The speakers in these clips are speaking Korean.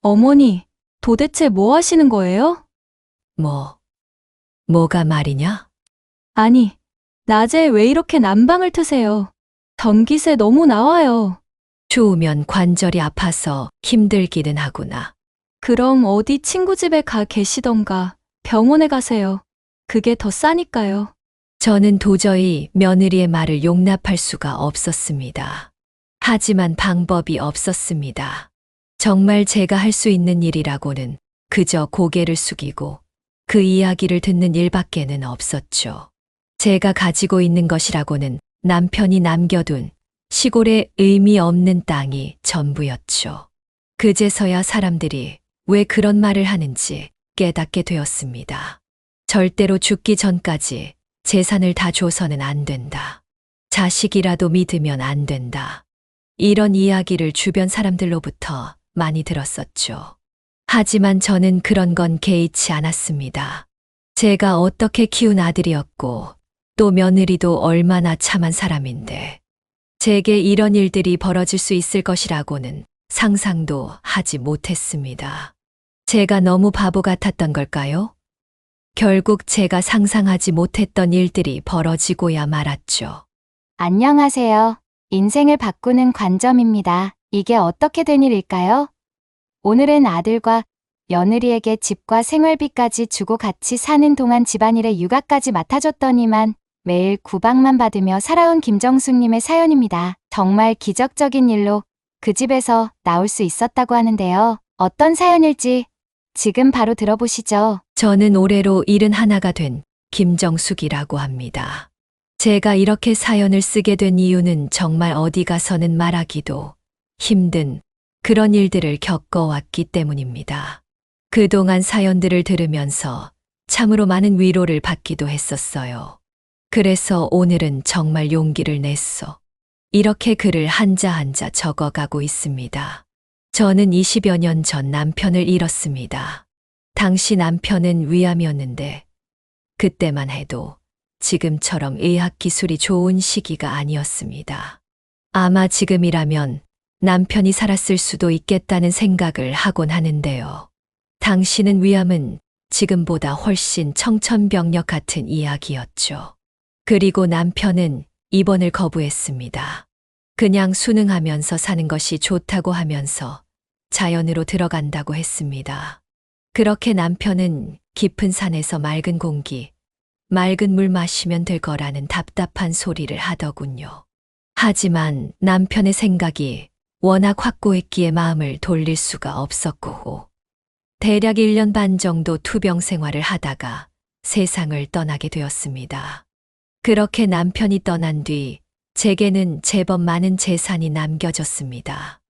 어머니, 도대체 뭐 하시는 거예요? 뭐가 말이냐? 아니, 낮에 왜 이렇게 난방을 트세요? 전기세 너무 나와요. 추우면 관절이 아파서 힘들기는 하구나. 그럼 어디 친구 집에 가 계시던가 병원에 가세요. 그게 더 싸니까요. 저는 도저히 며느리의 말을 용납할 수가 없었습니다. 하지만 방법이 없었습니다. 정말 제가 할 수 있는 일이라고는 그저 고개를 숙이고 그 이야기를 듣는 일밖에는 없었죠. 제가 가지고 있는 것이라고는 남편이 남겨둔 시골의 의미 없는 땅이 전부였죠. 그제서야 사람들이 왜 그런 말을 하는지 깨닫게 되었습니다. 절대로 죽기 전까지 재산을 다 줘서는 안 된다. 자식이라도 믿으면 안 된다. 이런 이야기를 주변 사람들로부터 많이 들었었죠. 하지만 저는 그런 건 개의치 않았습니다. 제가 어떻게 키운 아들이었고 또 며느리도 얼마나 참한 사람인데 제게 이런 일들이 벌어질 수 있을 것이라고는 상상도 하지 못했습니다. 제가 너무 바보 같았던 걸까요? 결국 제가 상상하지 못했던 일들이 벌어지고야 말았죠. 안녕하세요. 인생을 바꾸는 관점입니다. 이게 어떻게 된 일일까요? 오늘은 아들과 며느리에게 집과 생활비까지 주고 같이 사는 동안 집안일에 육아까지 맡아줬더니만 매일 구박만 받으며 살아온 김정숙님의 사연입니다. 정말 기적적인 일로 그 집에서 나올 수 있었다고 하는데요. 어떤 사연일지 지금 바로 들어보시죠. 저는 올해로 71가 된 김정숙이라고 합니다. 제가 이렇게 사연을 쓰게 된 이유는 정말 어디 가서는 말하기도 힘든 그런 일들을 겪어왔기 때문입니다. 그동안 사연들을 들으면서 참으로 많은 위로를 받기도 했었어요. 그래서 오늘은 정말 용기를 냈어. 이렇게 글을 한자 한자 적어가고 있습니다. 저는 20여 년 전 남편을 잃었습니다. 당시 남편은 위암이었는데 그때만 해도 지금처럼 의학기술이 좋은 시기가 아니었습니다. 아마 지금이라면 남편이 살았을 수도 있겠다는 생각을 하곤 하는데요. 당시는 위암은 지금보다 훨씬 청천벽력 같은 이야기였죠. 그리고 남편은 입원을 거부했습니다. 그냥 순응하면서 사는 것이 좋다고 하면서 자연으로 들어간다고 했습니다. 그렇게 남편은 깊은 산에서 맑은 공기, 맑은 물 마시면 될 거라는 답답한 소리를 하더군요. 하지만 남편의 생각이 워낙 확고했기에 마음을 돌릴 수가 없었고 대략 1년 반 정도 투병 생활을 하다가 세상을 떠나게 되었습니다. 그렇게 남편이 떠난 뒤 제게는 제법 많은 재산이 남겨졌습니다.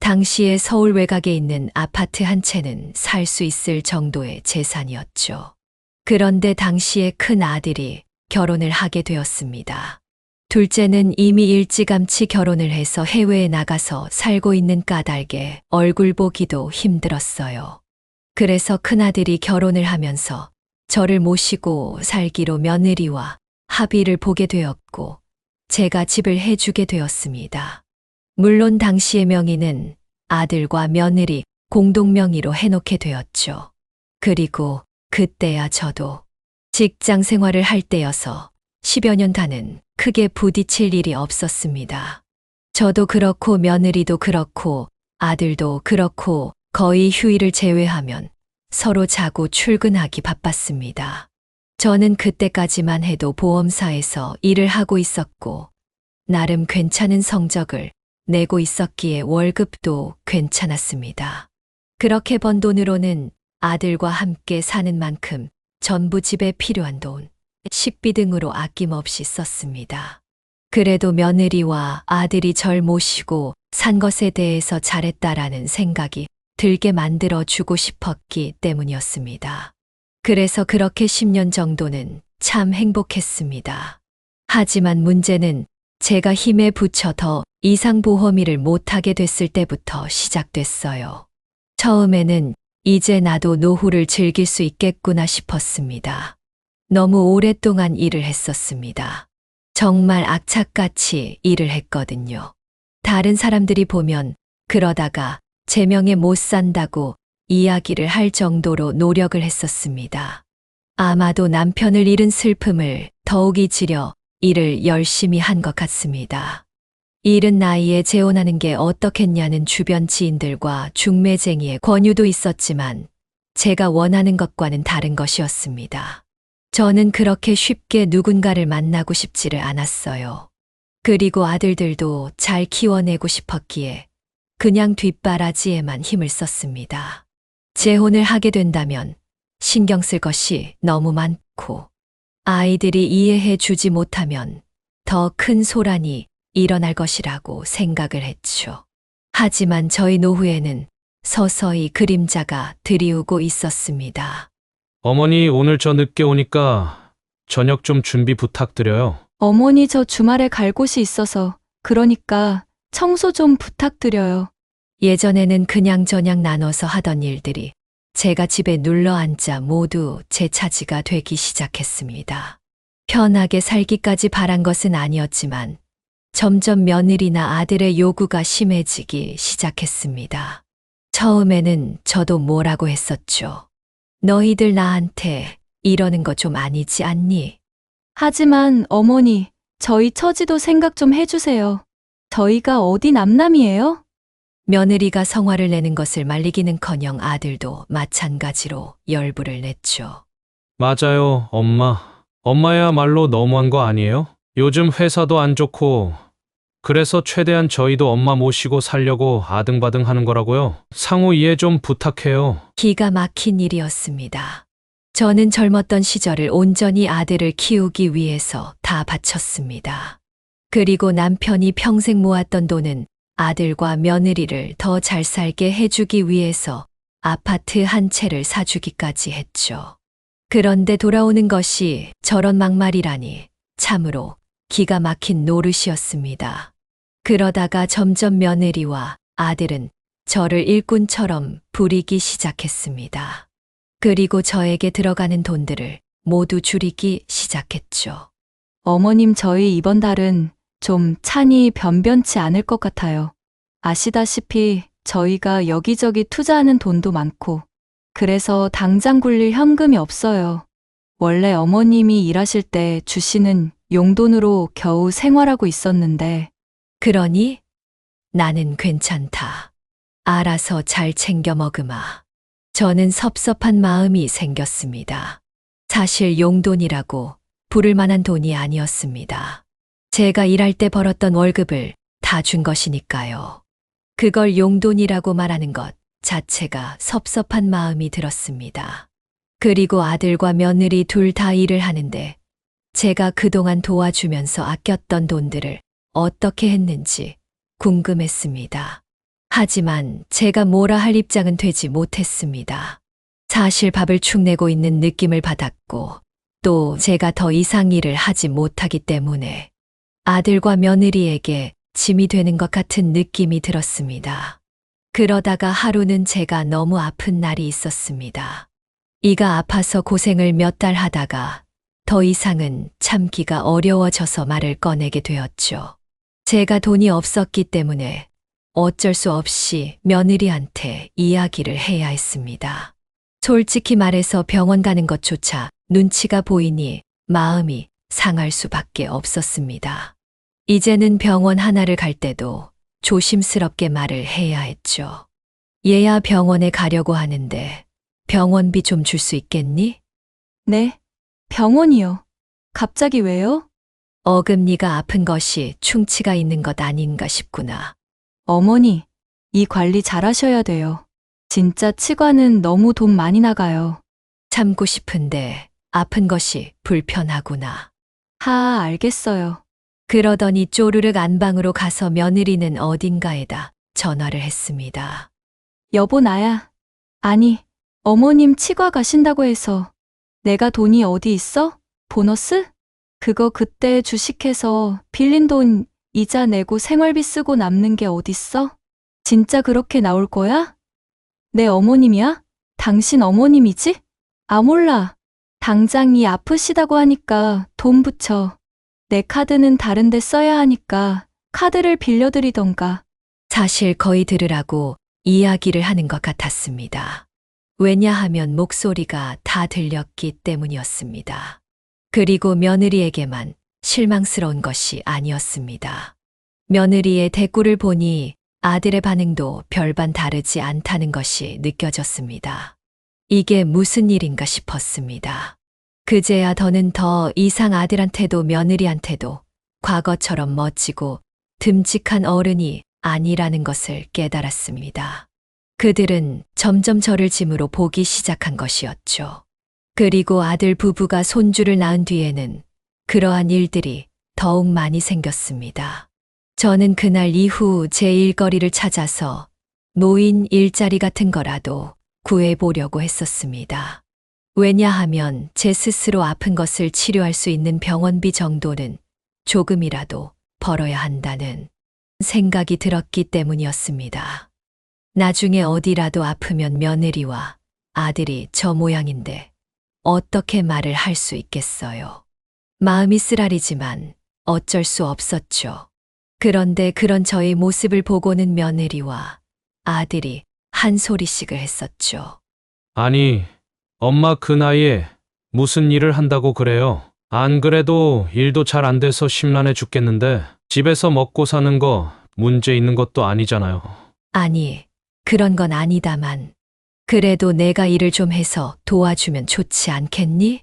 당시에 서울 외곽에 있는 아파트 한 채는 살 수 있을 정도의 재산이었죠. 그런데 당시에 큰 아들이 결혼을 하게 되었습니다. 둘째는 이미 일찌감치 결혼을 해서 해외에 나가서 살고 있는 까닭에 얼굴 보기도 힘들었어요. 그래서 큰아들이 결혼을 하면서 저를 모시고 살기로 며느리와 합의를 보게 되었고 제가 집을 해주게 되었습니다. 물론 당시의 명의는 아들과 며느리 공동 명의로 해놓게 되었죠. 그리고 그때야 저도 직장 생활을 할 때여서 10여 년간은 크게 부딪힐 일이 없었습니다. 저도 그렇고 며느리도 그렇고 아들도 그렇고 거의 휴일을 제외하면 서로 자고 출근하기 바빴습니다. 저는 그때까지만 해도 보험사에서 일을 하고 있었고 나름 괜찮은 성적을 내고 있었기에 월급도 괜찮았습니다. 그렇게 번 돈으로는 아들과 함께 사는 만큼 전부 집에 필요한 돈, 식비 등으로 아낌없이 썼습니다. 그래도 며느리와 아들이 절 모시고 산 것에 대해서 잘했다라는 생각이 들게 만들어 주고 싶었기 때문이었습니다. 그래서 그렇게 10년 정도는 참 행복했습니다. 하지만 문제는 제가 힘에 부쳐 더 이상 보험 일을 못하게 됐을 때부터 시작됐어요. 처음에는 이제 나도 노후를 즐길 수 있겠구나 싶었습니다. 너무 오랫동안 일을 했었습니다. 정말 악착같이 일을 했거든요. 다른 사람들이 보면 그러다가 제명에 못 산다고 이야기를 할 정도로 노력을 했었습니다. 아마도 남편을 잃은 슬픔을 더욱이 지려 일을 열심히 한 것 같습니다. 이른 나이에 재혼하는 게 어떻겠냐는 주변 지인들과 중매쟁이의 권유도 있었지만 제가 원하는 것과는 다른 것이었습니다. 저는 그렇게 쉽게 누군가를 만나고 싶지를 않았어요. 그리고 아들들도 잘 키워내고 싶었기에 그냥 뒷바라지에만 힘을 썼습니다. 재혼을 하게 된다면 신경 쓸 것이 너무 많고 아이들이 이해해 주지 못하면 더 큰 소란이 일어날 것이라고 생각을 했죠. 하지만 저희 노후에는 서서히 그림자가 드리우고 있었습니다. 어머니, 오늘 저 늦게 오니까 저녁 좀 준비 부탁드려요. 어머니 저 주말에 갈 곳이 있어서 그러니까 청소 좀 부탁드려요. 예전에는 그냥저냥 나눠서 하던 일들이 제가 집에 눌러 앉아 모두 제 차지가 되기 시작했습니다. 편하게 살기까지 바란 것은 아니었지만 점점 며느리나 아들의 요구가 심해지기 시작했습니다. 처음에는 저도 뭐라고 했었죠. 너희들 나한테 이러는 거 좀 아니지 않니? 하지만 어머니, 저희 처지도 생각 좀 해주세요. 저희가 어디 남남이에요? 며느리가 성화를 내는 것을 말리기는커녕 아들도 마찬가지로 열불을 냈죠. 맞아요, 엄마. 엄마야말로 너무한 거 아니에요? 요즘 회사도 안 좋고 그래서 최대한 저희도 엄마 모시고 살려고 아등바등 하는 거라고요. 상호 이해 좀 부탁해요. 기가 막힌 일이었습니다. 저는 젊었던 시절을 온전히 아들을 키우기 위해서 다 바쳤습니다. 그리고 남편이 평생 모았던 돈은 아들과 며느리를 더 잘 살게 해주기 위해서 아파트 한 채를 사주기까지 했죠. 그런데 돌아오는 것이 저런 막말이라니 참으로 기가 막힌 노릇이었습니다. 그러다가 점점 며느리와 아들은 저를 일꾼처럼 부리기 시작했습니다. 그리고 저에게 들어가는 돈들을 모두 줄이기 시작했죠. 어머님 저희 이번 달은 좀 찬이 변변치 않을 것 같아요. 아시다시피 저희가 여기저기 투자하는 돈도 많고 그래서 당장 굴릴 현금이 없어요. 원래 어머님이 일하실 때 주시는 용돈으로 겨우 생활하고 있었는데 그러니 나는 괜찮다. 알아서 잘 챙겨 먹으마. 저는 섭섭한 마음이 생겼습니다. 사실 용돈이라고 부를 만한 돈이 아니었습니다. 제가 일할 때 벌었던 월급을 다 준 것이니까요. 그걸 용돈이라고 말하는 것 자체가 섭섭한 마음이 들었습니다. 그리고 아들과 며느리 둘 다 일을 하는데 제가 그동안 도와주면서 아꼈던 돈들을 어떻게 했는지 궁금했습니다. 하지만 제가 뭐라 할 입장은 되지 못했습니다. 사실 밥을 축내고 있는 느낌을 받았고 또 제가 더 이상 일을 하지 못하기 때문에 아들과 며느리에게 짐이 되는 것 같은 느낌이 들었습니다. 그러다가 하루는 제가 너무 아픈 날이 있었습니다. 이가 아파서 고생을 몇 달 하다가 더 이상은 참기가 어려워져서 말을 꺼내게 되었죠. 제가 돈이 없었기 때문에 어쩔 수 없이 며느리한테 이야기를 해야 했습니다. 솔직히 말해서 병원 가는 것조차 눈치가 보이니 마음이 상할 수밖에 없었습니다. 이제는 병원 하나를 갈 때도 조심스럽게 말을 해야 했죠. 얘야 병원에 가려고 하는데 병원비 좀 줄 수 있겠니? 네, 병원이요. 갑자기 왜요? 어금니가 아픈 것이 충치가 있는 것 아닌가 싶구나. 어머니, 이 관리 잘하셔야 돼요. 진짜 치과는 너무 돈 많이 나가요. 참고 싶은데 아픈 것이 불편하구나. 알겠어요. 그러더니 쪼르륵 안방으로 가서 며느리는 어딘가에다 전화를 했습니다. 여보 나야. 아니, 어머님 치과 가신다고 해서 내가 돈이 어디 있어? 보너스? 그거 그때 주식해서 빌린 돈 이자 내고 생활비 쓰고 남는 게 어딨어? 진짜 그렇게 나올 거야? 내 어머님이야? 당신 어머님이지? 몰라. 당장 이 아프시다고 하니까 돈 붙여. 내 카드는 다른 데 써야 하니까 카드를 빌려드리던가. 사실 거의 들으라고 이야기를 하는 것 같았습니다. 왜냐하면 목소리가 다 들렸기 때문이었습니다. 그리고 며느리에게만 실망스러운 것이 아니었습니다. 며느리의 대꾸를 보니 아들의 반응도 별반 다르지 않다는 것이 느껴졌습니다. 이게 무슨 일인가 싶었습니다. 그제야 더는 더 이상 아들한테도 며느리한테도 과거처럼 멋지고 듬직한 어른이 아니라는 것을 깨달았습니다. 그들은 점점 저를 짐으로 보기 시작한 것이었죠. 그리고 아들 부부가 손주를 낳은 뒤에는 그러한 일들이 더욱 많이 생겼습니다. 저는 그날 이후 제 일거리를 찾아서 노인 일자리 같은 거라도 구해보려고 했었습니다. 왜냐하면 제 스스로 아픈 것을 치료할 수 있는 병원비 정도는 조금이라도 벌어야 한다는 생각이 들었기 때문이었습니다. 나중에 어디라도 아프면 며느리와 아들이 저 모양인데 어떻게 말을 할 수 있겠어요. 마음이 쓰라리지만 어쩔 수 없었죠. 그런데 그런 저의 모습을 보고는 며느리와 아들이 한 소리씩을 했었죠. 아니, 엄마 그 나이에 무슨 일을 한다고 그래요? 안 그래도 일도 잘 안 돼서 심란해 죽겠는데 집에서 먹고 사는 거 문제 있는 것도 아니잖아요. 아니, 그런 건 아니다만 그래도 내가 일을 좀 해서 도와주면 좋지 않겠니?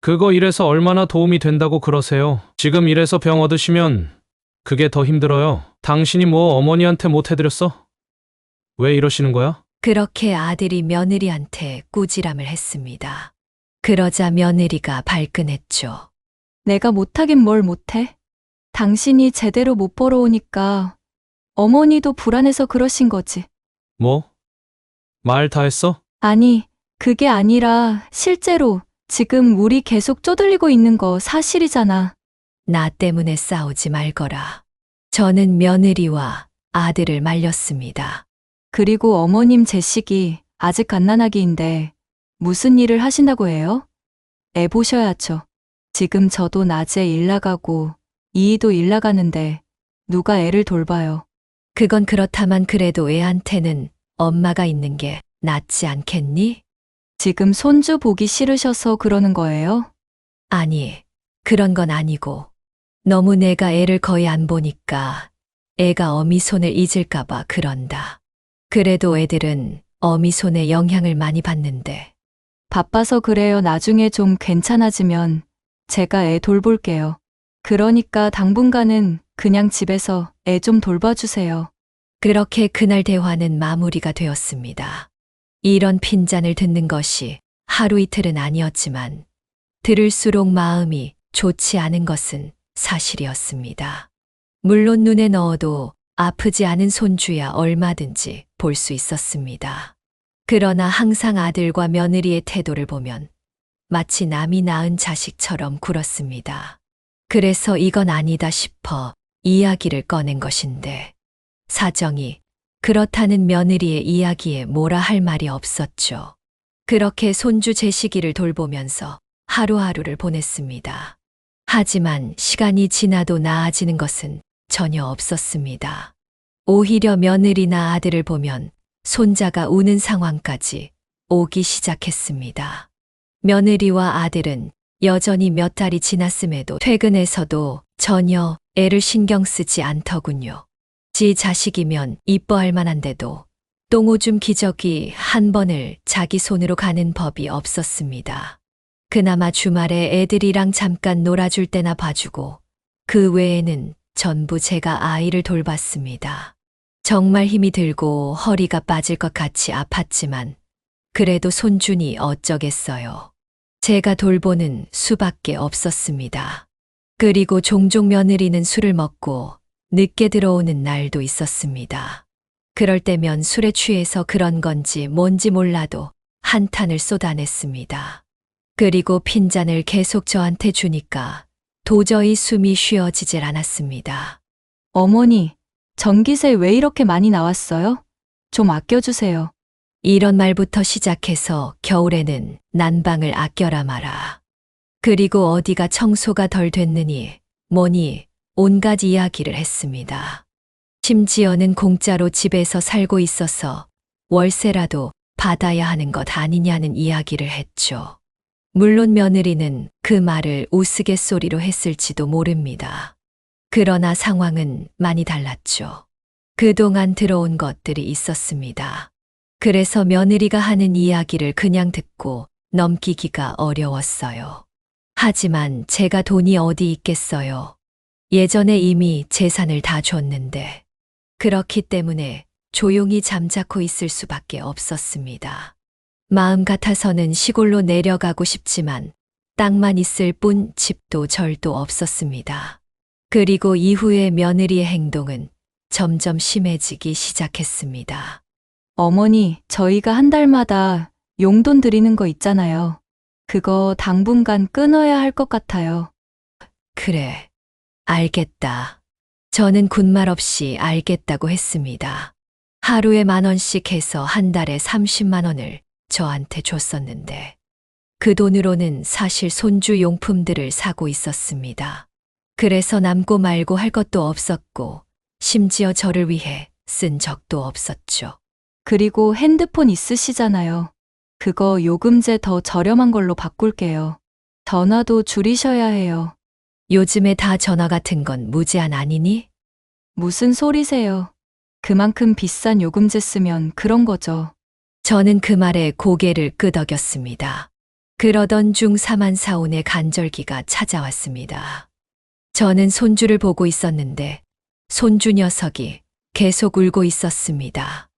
그거 일해서 얼마나 도움이 된다고 그러세요? 지금 일해서 병 얻으시면 그게 더 힘들어요. 당신이 뭐 어머니한테 못 해드렸어? 왜 이러시는 거야? 그렇게 아들이 며느리한테 꾸지람을 했습니다. 그러자 며느리가 발끈했죠. 내가 못하긴 뭘 못해. 당신이 제대로 못 벌어오니까 어머니도 불안해서 그러신 거지. 뭐? 말 다 했어? 아니, 그게 아니라 실제로 지금 우리 계속 쪼들리고 있는 거 사실이잖아. 나 때문에 싸우지 말거라. 저는 며느리와 아들을 말렸습니다. 그리고 어머님 제식이 아직 갓난아기인데 무슨 일을 하신다고 해요? 애 보셔야죠. 지금 저도 낮에 일 나가고 이희도 일 나가는데 누가 애를 돌봐요. 그건 그렇다만 그래도 애한테는 엄마가 있는 게 낫지 않겠니? 지금 손주 보기 싫으셔서 그러는 거예요? 아니, 그런 건 아니고 너무 내가 애를 거의 안 보니까 애가 어미 손을 잊을까봐 그런다. 그래도 애들은 어미 손의 영향을 많이 받는데 바빠서 그래요. 나중에 좀 괜찮아지면 제가 애 돌볼게요. 그러니까 당분간은 그냥 집에서 애 좀 돌봐주세요. 그렇게 그날 대화는 마무리가 되었습니다. 이런 핀잔을 듣는 것이 하루 이틀은 아니었지만 들을수록 마음이 좋지 않은 것은 사실이었습니다. 물론 눈에 넣어도 아프지 않은 손주야 얼마든지 볼 수 있었습니다. 그러나 항상 아들과 며느리의 태도를 보면 마치 남이 낳은 자식처럼 굴었습니다. 그래서 이건 아니다 싶어 이야기를 꺼낸 것인데 사정이 그렇다는 며느리의 이야기에 뭐라 할 말이 없었죠. 그렇게 손주 제시기를 돌보면서 하루하루를 보냈습니다. 하지만 시간이 지나도 나아지는 것은 전혀 없었습니다. 오히려 며느리나 아들을 보면 손자가 우는 상황까지 오기 시작했습니다. 며느리와 아들은 여전히 몇 달이 지났음에도 퇴근해서도 전혀 애를 신경 쓰지 않더군요. 지 자식이면 이뻐할 만한데도 똥오줌 기저귀 한 번을 자기 손으로 가는 법이 없었습니다. 그나마 주말에 애들이랑 잠깐 놀아줄 때나 봐주고 그 외에는 전부 제가 아이를 돌봤습니다. 정말 힘이 들고 허리가 빠질 것 같이 아팠지만 그래도 손주니 어쩌겠어요. 제가 돌보는 수밖에 없었습니다. 그리고 종종 며느리는 술을 먹고 늦게 들어오는 날도 있었습니다. 그럴 때면 술에 취해서 그런 건지 뭔지 몰라도 한탄을 쏟아냈습니다. 그리고 핀잔을 계속 저한테 주니까 도저히 숨이 쉬어지질 않았습니다. 어머니, 전기세 왜 이렇게 많이 나왔어요? 좀 아껴주세요. 이런 말부터 시작해서 겨울에는 난방을 아껴라 마라. 그리고 어디가 청소가 덜 됐느니 뭐니 온갖 이야기를 했습니다. 심지어는 공짜로 집에서 살고 있어서 월세라도 받아야 하는 것 아니냐는 이야기를 했죠. 물론 며느리는 그 말을 우스갯소리로 했을지도 모릅니다. 그러나 상황은 많이 달랐죠. 그동안 들어온 것들이 있었습니다. 그래서 며느리가 하는 이야기를 그냥 듣고 넘기기가 어려웠어요. 하지만 제가 돈이 어디 있겠어요. 예전에 이미 재산을 다 줬는데. 그렇기 때문에 조용히 잠자코 있을 수밖에 없었습니다. 마음 같아서는 시골로 내려가고 싶지만 땅만 있을 뿐 집도 절도 없었습니다. 그리고 이후에 며느리의 행동은 점점 심해지기 시작했습니다. 어머니, 저희가 한 달마다 용돈 드리는 거 있잖아요. 그거 당분간 끊어야 할 것 같아요. 그래, 알겠다. 저는 군말 없이 알겠다고 했습니다. 하루에 10,000원씩 해서 한 달에 30만 원을 저한테 줬었는데 그 돈으로는 사실 손주 용품들을 사고 있었습니다. 그래서 남고 말고 할 것도 없었고 심지어 저를 위해 쓴 적도 없었죠. 그리고 핸드폰 있으시잖아요. 그거 요금제 더 저렴한 걸로 바꿀게요. 전화도 줄이셔야 해요. 요즘에 다 전화 같은 건 무제한 아니니? 무슨 소리세요? 그만큼 비싼 요금제 쓰면 그런 거죠. 저는 그 말에 고개를 끄덕였습니다. 그러던 중 사만사온의 간절기가 찾아왔습니다. 저는 손주를 보고 있었는데 손주 녀석이 계속 울고 있었습니다.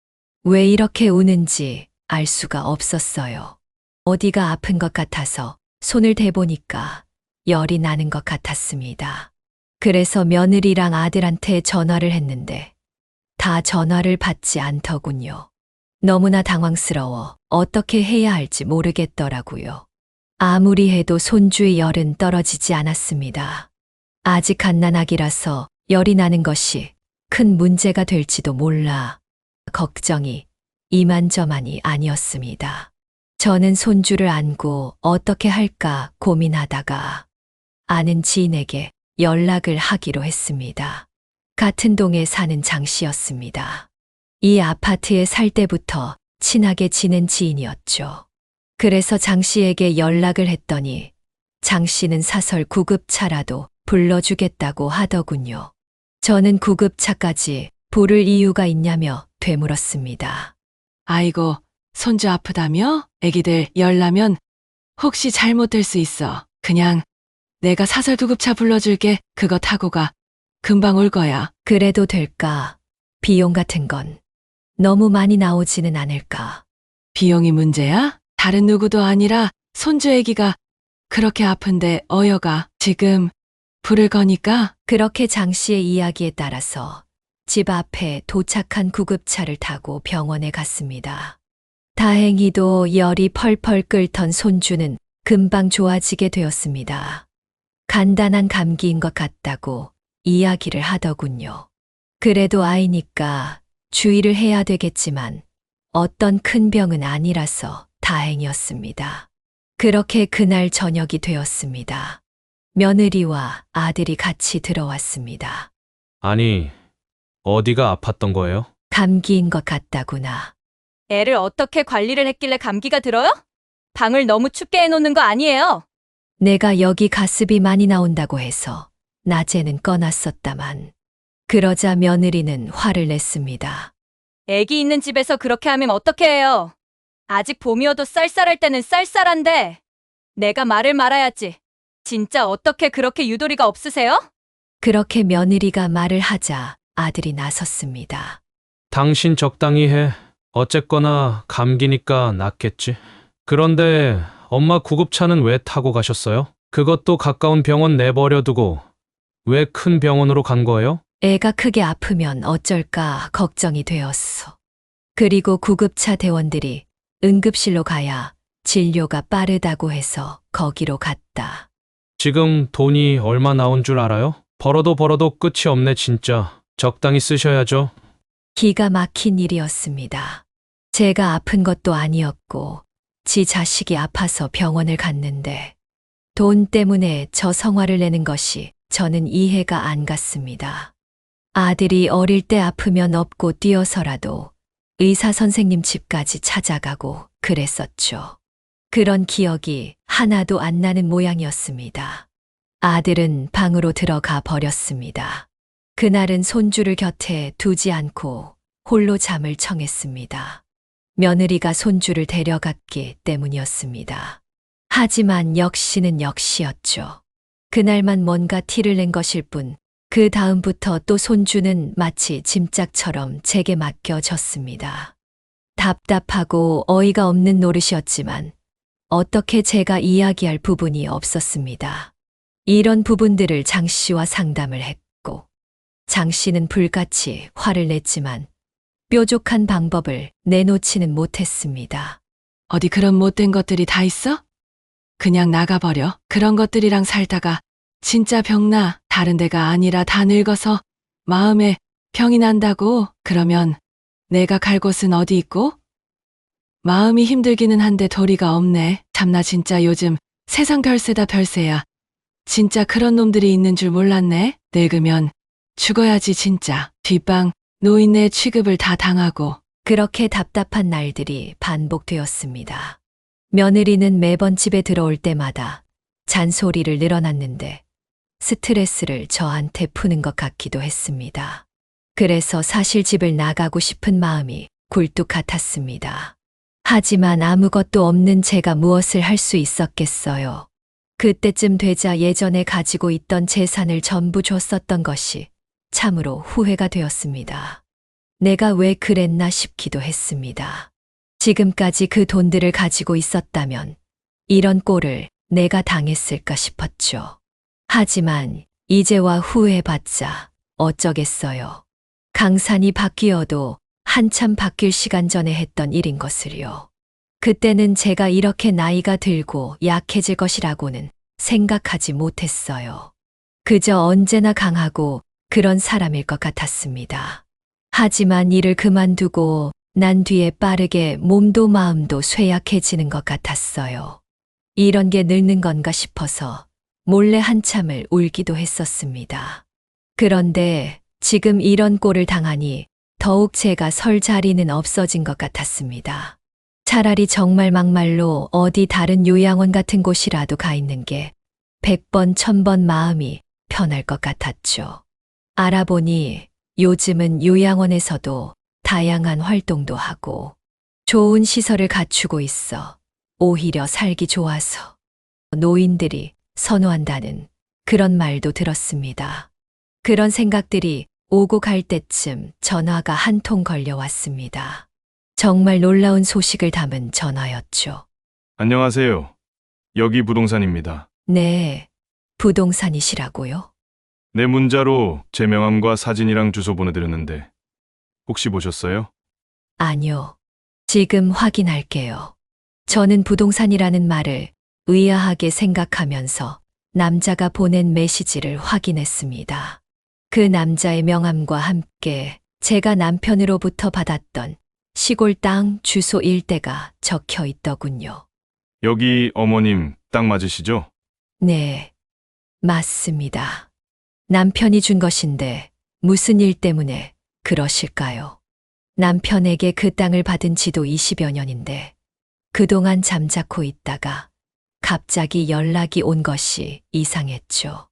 왜 이렇게 우는지 알 수가 없었어요. 어디가 아픈 것 같아서 손을 대보니까 열이 나는 것 같았습니다. 그래서 며느리랑 아들한테 전화를 했는데 다 전화를 받지 않더군요. 너무나 당황스러워 어떻게 해야 할지 모르겠더라고요. 아무리 해도 손주의 열은 떨어지지 않았습니다. 아직 갓난아기라서 열이 나는 것이 큰 문제가 될지도 몰라 걱정이 이만저만이 아니었습니다. 저는 손주를 안고 어떻게 할까 고민하다가 아는 지인에게 연락을 하기로 했습니다. 같은 동에 사는 장 씨였습니다. 이 아파트에 살 때부터 친하게 지낸 지인이었죠. 그래서 장 씨에게 연락을 했더니 장 씨는 사설 구급차라도 불러주겠다고 하더군요. 저는 구급차까지 부를 이유가 있냐며 되물었습니다. 아이고, 손주 아프다며? 애기들 열나면 혹시 잘못될 수 있어. 그냥 내가 사설 구급차 불러줄게. 그거 타고 가. 금방 올 거야. 그래도 될까? 비용 같은 건 너무 많이 나오지는 않을까? 비용이 문제야? 다른 누구도 아니라 손주 애기가 그렇게 아픈데 어여가 지금 부를 거니까. 그렇게 장 씨의 이야기에 따라서 집 앞에 도착한 구급차를 타고 병원에 갔습니다. 다행히도 열이 펄펄 끓던 손주는 금방 좋아지게 되었습니다. 간단한 감기인 것 같다고 이야기를 하더군요. 그래도 아이니까 주의를 해야 되겠지만 어떤 큰 병은 아니라서 다행이었습니다. 그렇게 그날 저녁이 되었습니다. 며느리와 아들이 같이 들어왔습니다. 아니, 어디가 아팠던 거예요? 감기인 것 같다구나. 애를 어떻게 관리를 했길래 감기가 들어요? 방을 너무 춥게 해놓는 거 아니에요? 내가 여기 가습이 많이 나온다고 해서 낮에는 꺼놨었다만. 그러자 며느리는 화를 냈습니다. 애기 있는 집에서 그렇게 하면 어떻게 해요? 아직 봄이어도 쌀쌀할 때는 쌀쌀한데 내가 말을 말아야지. 진짜 어떻게 그렇게 유도리가 없으세요? 그렇게 며느리가 말을 하자 아들이 나섰습니다. 당신 적당히 해. 어쨌거나 감기니까 낫겠지. 그런데 엄마 구급차는 왜 타고 가셨어요? 그것도 가까운 병원 내버려 두고 왜 큰 병원으로 간 거예요? 애가 크게 아프면 어쩔까 걱정이 되었어. 그리고 구급차 대원들이 응급실로 가야 진료가 빠르다고 해서 거기로 갔다. 지금 돈이 얼마 나온 줄 알아요? 벌어도 끝이 없네 진짜. 적당히 쓰셔야죠. 기가 막힌 일이었습니다. 제가 아픈 것도 아니었고 지 자식이 아파서 병원을 갔는데 돈 때문에 저 성화를 내는 것이 저는 이해가 안 갔습니다. 아들이 어릴 때 아프면 업고 뛰어서라도 의사 선생님 집까지 찾아가고 그랬었죠. 그런 기억이 하나도 안 나는 모양이었습니다. 아들은 방으로 들어가 버렸습니다. 그날은 손주를 곁에 두지 않고 홀로 잠을 청했습니다. 며느리가 손주를 데려갔기 때문이었습니다. 하지만 역시는 역시였죠. 그날만 뭔가 티를 낸 것일 뿐, 그 다음부터 또 손주는 마치 짐짝처럼 제게 맡겨졌습니다. 답답하고 어이가 없는 노릇이었지만 어떻게 제가 이야기할 부분이 없었습니다. 이런 부분들을 장 씨와 상담을 했고, 장 씨는 불같이 화를 냈지만 뾰족한 방법을 내놓지는 못했습니다. 어디 그런 못된 것들이 다 있어? 그냥 나가버려. 그런 것들이랑 살다가 진짜 병나. 다른 데가 아니라 다 늙어서 마음에 병이 난다고. 그러면 내가 갈 곳은 어디 있고? 마음이 힘들기는 한데 도리가 없네. 참나 진짜 요즘 세상 별세다 별세야. 진짜 그런 놈들이 있는 줄 몰랐네. 늙으면 죽어야지 진짜. 뒷방 노인네 취급을 다 당하고. 그렇게 답답한 날들이 반복되었습니다. 며느리는 매번 집에 들어올 때마다 잔소리를 늘어놨는데 스트레스를 저한테 푸는 것 같기도 했습니다. 그래서 사실 집을 나가고 싶은 마음이 굴뚝 같았습니다. 하지만 아무것도 없는 제가 무엇을 할 수 있었겠어요. 그때쯤 되자 예전에 가지고 있던 재산을 전부 줬었던 것이 참으로 후회가 되었습니다. 내가 왜 그랬나 싶기도 했습니다. 지금까지 그 돈들을 가지고 있었다면 이런 꼴을 내가 당했을까 싶었죠. 하지만 이제와 후회해봤자 어쩌겠어요. 강산이 바뀌어도 한참 바뀔 시간 전에 했던 일인 것을요. 그때는 제가 이렇게 나이가 들고 약해질 것이라고는 생각하지 못했어요. 그저 언제나 강하고 그런 사람일 것 같았습니다. 하지만 일을 그만두고 난 뒤에 빠르게 몸도 마음도 쇠약해지는 것 같았어요. 이런 게 늙는 건가 싶어서 몰래 한참을 울기도 했었습니다. 그런데 지금 이런 꼴을 당하니 더욱 제가 설 자리는 없어진 것 같았습니다. 차라리 정말 막말로 어디 다른 요양원 같은 곳이라도 가 있는 게 100번 1000번 마음이 편할 것 같았죠. 알아보니 요즘은 요양원에서도 다양한 활동도 하고 좋은 시설을 갖추고 있어 오히려 살기 좋아서 노인들이 선호한다는 그런 말도 들었습니다. 그런 생각들이 오고 갈 때쯤 전화가 한 통 걸려왔습니다. 정말 놀라운 소식을 담은 전화였죠. 안녕하세요. 여기 부동산입니다. 네, 부동산이시라고요? 내 문자로 제 명함과 사진이랑 주소 보내드렸는데 혹시 보셨어요? 아니요. 지금 확인할게요. 저는 부동산이라는 말을 의아하게 생각하면서 남자가 보낸 메시지를 확인했습니다. 그 남자의 명함과 함께 제가 남편으로부터 받았던 시골 땅 주소 일대가 적혀 있더군요. 여기 어머님 땅 맞으시죠? 네, 맞습니다. 남편이 준 것인데 무슨 일 때문에 그러실까요? 남편에게 그 땅을 받은 지도 20여 년인데 그동안 잠자코 있다가 갑자기 연락이 온 것이 이상했죠.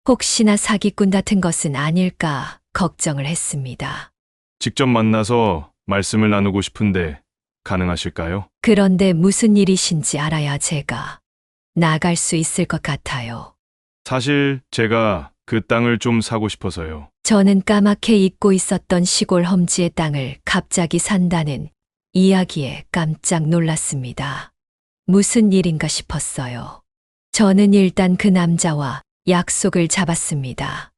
혹시나 사기꾼 같은 것은 아닐까 걱정을 했습니다. 직접 만나서 말씀을 나누고 싶은데 가능하실까요? 그런데 무슨 일이신지 알아야 제가 나갈 수 있을 것 같아요. 사실 제가 그 땅을 좀 사고 싶어서요. 저는 까맣게 잊고 있었던 시골 험지의 땅을 갑자기 산다는 이야기에 깜짝 놀랐습니다. 무슨 일인가 싶었어요. 저는 일단 그 남자와 약속을 잡았습니다.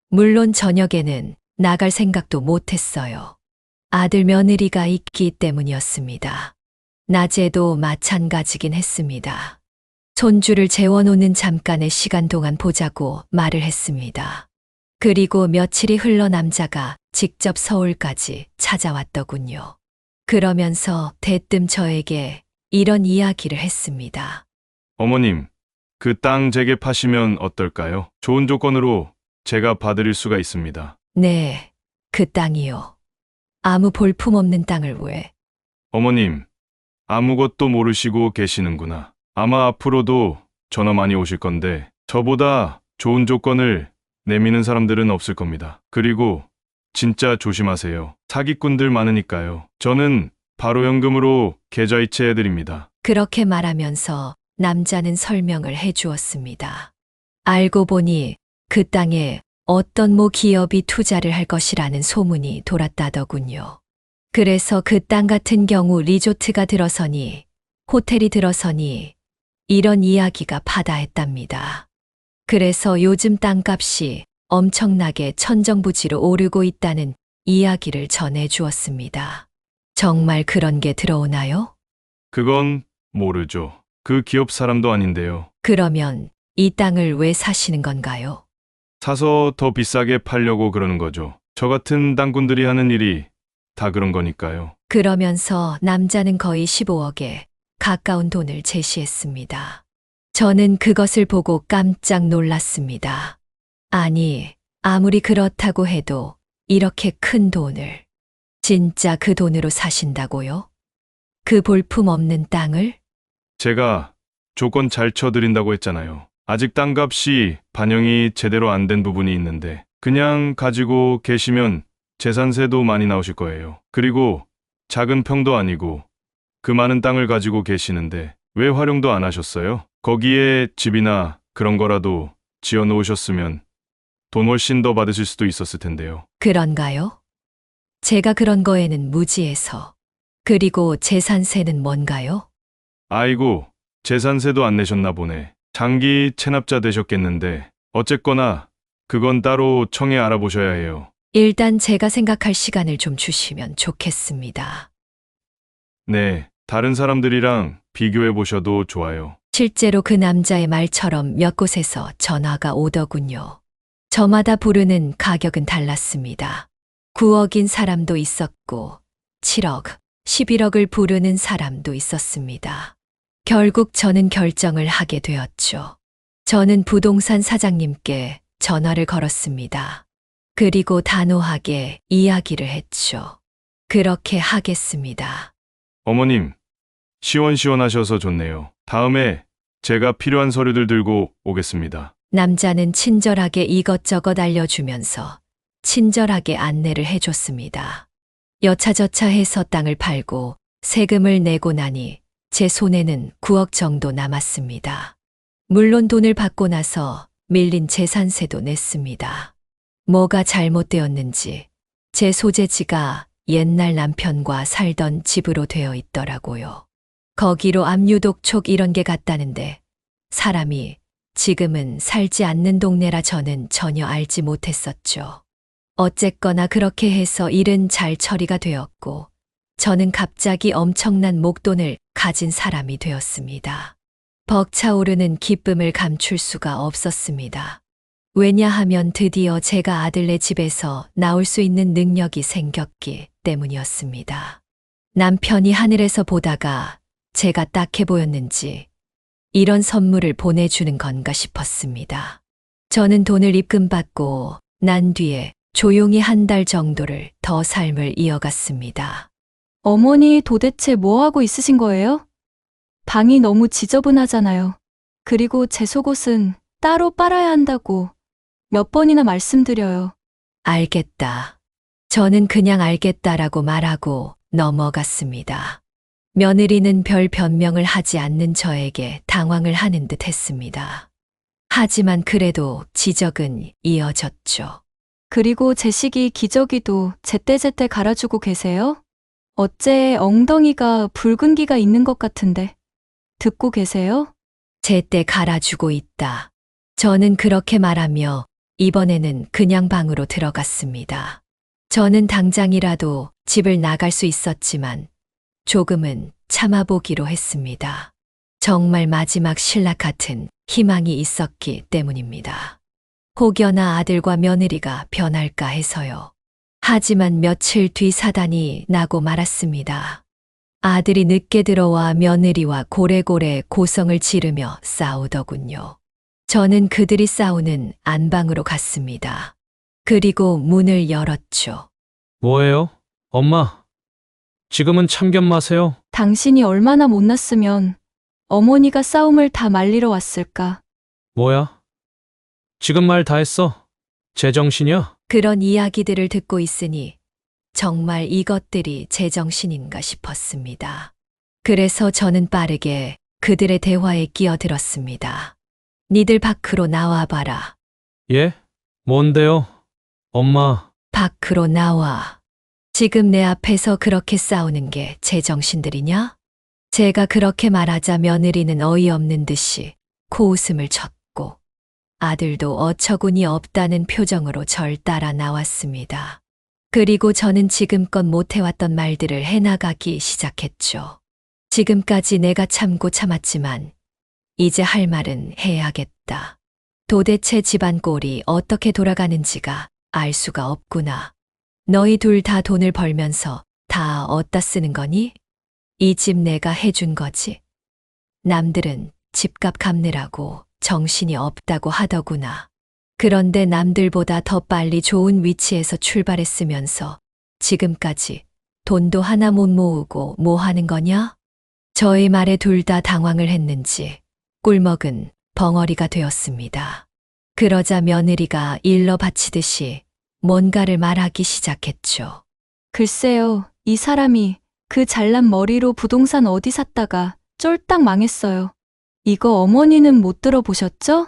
물론 저녁에는 나갈 생각도 못했어요. 아들 며느리가 있기 때문이었습니다. 낮에도 마찬가지긴 했습니다. 손주를 재워놓는 잠깐의 시간 동안 보자고 말을 했습니다. 그리고 며칠이 흘러 남자가 직접 서울까지 찾아왔더군요. 그러면서 대뜸 저에게 이런 이야기를 했습니다. 어머님, 그 땅 제게 파시면 어떨까요? 좋은 조건으로 제가 봐드릴 수가 있습니다. 네, 그 땅이요. 아무 볼품없는 땅을 왜? 어머님, 아무것도 모르시고 계시는구나. 아마 앞으로도 전화 많이 오실 건데 저보다 좋은 조건을 내미는 사람들은 없을 겁니다. 그리고 진짜 조심하세요. 사기꾼들 많으니까요. 저는 바로 현금으로 계좌이체 해드립니다. 그렇게 말하면서 남자는 설명을 해 주었습니다. 알고 보니 그 땅에 어떤 모 기업이 투자를 할 것이라는 소문이 돌았다더군요. 그래서 그 땅 같은 경우 리조트가 들어서니, 호텔이 들어서니, 이런 이야기가 파다했답니다. 그래서 요즘 땅값이 엄청나게 천정부지로 오르고 있다는 이야기를 전해 주었습니다. 정말 그런 게 들어오나요? 그건 모르죠. 그 기업 사람도 아닌데요. 그러면 이 땅을 왜 사시는 건가요? 사서 더 비싸게 팔려고 그러는 거죠. 저 같은 땅꾼들이 하는 일이 다 그런 거니까요. 그러면서 남자는 거의 15억에 가까운 돈을 제시했습니다. 저는 그것을 보고 깜짝 놀랐습니다. 아니, 아무리 그렇다고 해도 이렇게 큰 돈을 진짜 그 돈으로 사신다고요? 그 볼품 없는 땅을? 제가 조건 잘 쳐드린다고 했잖아요. 아직 땅값이 반영이 제대로 안 된 부분이 있는데 그냥 가지고 계시면 재산세도 많이 나오실 거예요. 그리고 작은 평도 아니고 그 많은 땅을 가지고 계시는데 왜 활용도 안 하셨어요? 거기에 집이나 그런 거라도 지어 놓으셨으면 돈 훨씬 더 받으실 수도 있었을 텐데요. 그런가요? 제가 그런 거에는 무지해서. 그리고 재산세는 뭔가요? 아이고, 재산세도 안 내셨나 보네. 장기 체납자 되셨겠는데 어쨌거나 그건 따로 청해 알아보셔야 해요. 일단 제가 생각할 시간을 좀 주시면 좋겠습니다. 네, 다른 사람들이랑 비교해 보셔도 좋아요. 실제로 그 남자의 말처럼 몇 곳에서 전화가 오더군요. 저마다 부르는 가격은 달랐습니다. 9억인 사람도 있었고 7억, 11억을 부르는 사람도 있었습니다. 결국 저는 결정을 하게 되었죠. 저는 부동산 사장님께 전화를 걸었습니다. 그리고 단호하게 이야기를 했죠. 그렇게 하겠습니다. 어머님, 시원시원하셔서 좋네요. 다음에 제가 필요한 서류들 들고 오겠습니다. 남자는 친절하게 이것저것 알려주면서 친절하게 안내를 해줬습니다. 여차저차 해서 땅을 팔고 세금을 내고 나니 제 손에는 9억 정도 남았습니다. 물론 돈을 받고 나서 밀린 재산세도 냈습니다. 뭐가 잘못되었는지 제 소재지가 옛날 남편과 살던 집으로 되어 있더라고요. 거기로 압류독촉 이런 게 갔다는데 사람이 지금은 살지 않는 동네라 저는 전혀 알지 못했었죠. 어쨌거나 그렇게 해서 일은 잘 처리가 되었고 저는 갑자기 엄청난 목돈을 가진 사람이 되었습니다. 벅차오르는 기쁨을 감출 수가 없었습니다. 왜냐하면 드디어 제가 아들네 집에서 나올 수 있는 능력이 생겼기 때문이었습니다. 남편이 하늘에서 보다가 제가 딱해 보였는지 이런 선물을 보내주는 건가 싶었습니다. 저는 돈을 입금받고 난 뒤에 조용히 한 달 정도를 더 삶을 이어갔습니다. 어머니 도대체 뭐 하고 있으신 거예요? 방이 너무 지저분하잖아요. 그리고 제 속옷은 따로 빨아야 한다고 몇 번이나 말씀드려요. 알겠다. 저는 그냥 알겠다라고 말하고 넘어갔습니다. 며느리는 별 변명을 하지 않는 저에게 당황을 하는 듯 했습니다. 하지만 그래도 지적은 이어졌죠. 그리고 제식이 기저귀도 제때제때 갈아주고 계세요? 어째 엉덩이가 붉은기가 있는 것 같은데. 듣고 계세요? 제때 갈아주고 있다. 저는 그렇게 말하며 이번에는 그냥 방으로 들어갔습니다. 저는 당장이라도 집을 나갈 수 있었지만 조금은 참아보기로 했습니다. 정말 마지막 신락 같은 희망이 있었기 때문입니다. 혹여나 아들과 며느리가 변할까 해서요. 하지만 며칠 뒤 사단이 나고 말았습니다. 아들이 늦게 들어와 며느리와 고래고래 고성을 지르며 싸우더군요. 저는 그들이 싸우는 안방으로 갔습니다. 그리고 문을 열었죠. 뭐예요? 엄마, 지금은 참견 마세요. 당신이 얼마나 못났으면 어머니가 싸움을 다 말리러 왔을까. 뭐야? 지금 말 다 했어. 제정신이야? 그런 이야기들을 듣고 있으니 정말 이것들이 제정신인가 싶었습니다. 그래서 저는 빠르게 그들의 대화에 끼어들었습니다. 니들 밖으로 나와봐라. 예? 뭔데요? 엄마, 밖으로 나와. 지금 내 앞에서 그렇게 싸우는 게 제정신들이냐? 제가 그렇게 말하자 며느리는 어이없는 듯이 코웃음을 쳤고 아들도 어처구니 없다는 표정으로 절 따라 나왔습니다. 그리고 저는 지금껏 못해왔던 말들을 해나가기 시작했죠. 지금까지 내가 참고 참았지만 이제 할 말은 해야겠다. 도대체 집안 꼴이 어떻게 돌아가는지가 알 수가 없구나. 너희 둘 다 돈을 벌면서 다 어디다 쓰는 거니? 이 집 내가 해준 거지. 남들은 집값 갚느라고 정신이 없다고 하더구나. 그런데 남들보다 더 빨리 좋은 위치에서 출발했으면서 지금까지 돈도 하나 못 모으고 뭐 하는 거냐? 저의 말에 둘 다 당황을 했는지 꿀먹은 벙어리가 되었습니다. 그러자 며느리가 일러 바치듯이 뭔가를 말하기 시작했죠. 글쎄요, 이 사람이 그 잘난 머리로 부동산 어디 샀다가 쫄딱 망했어요. 이거 어머니는 못 들어보셨죠?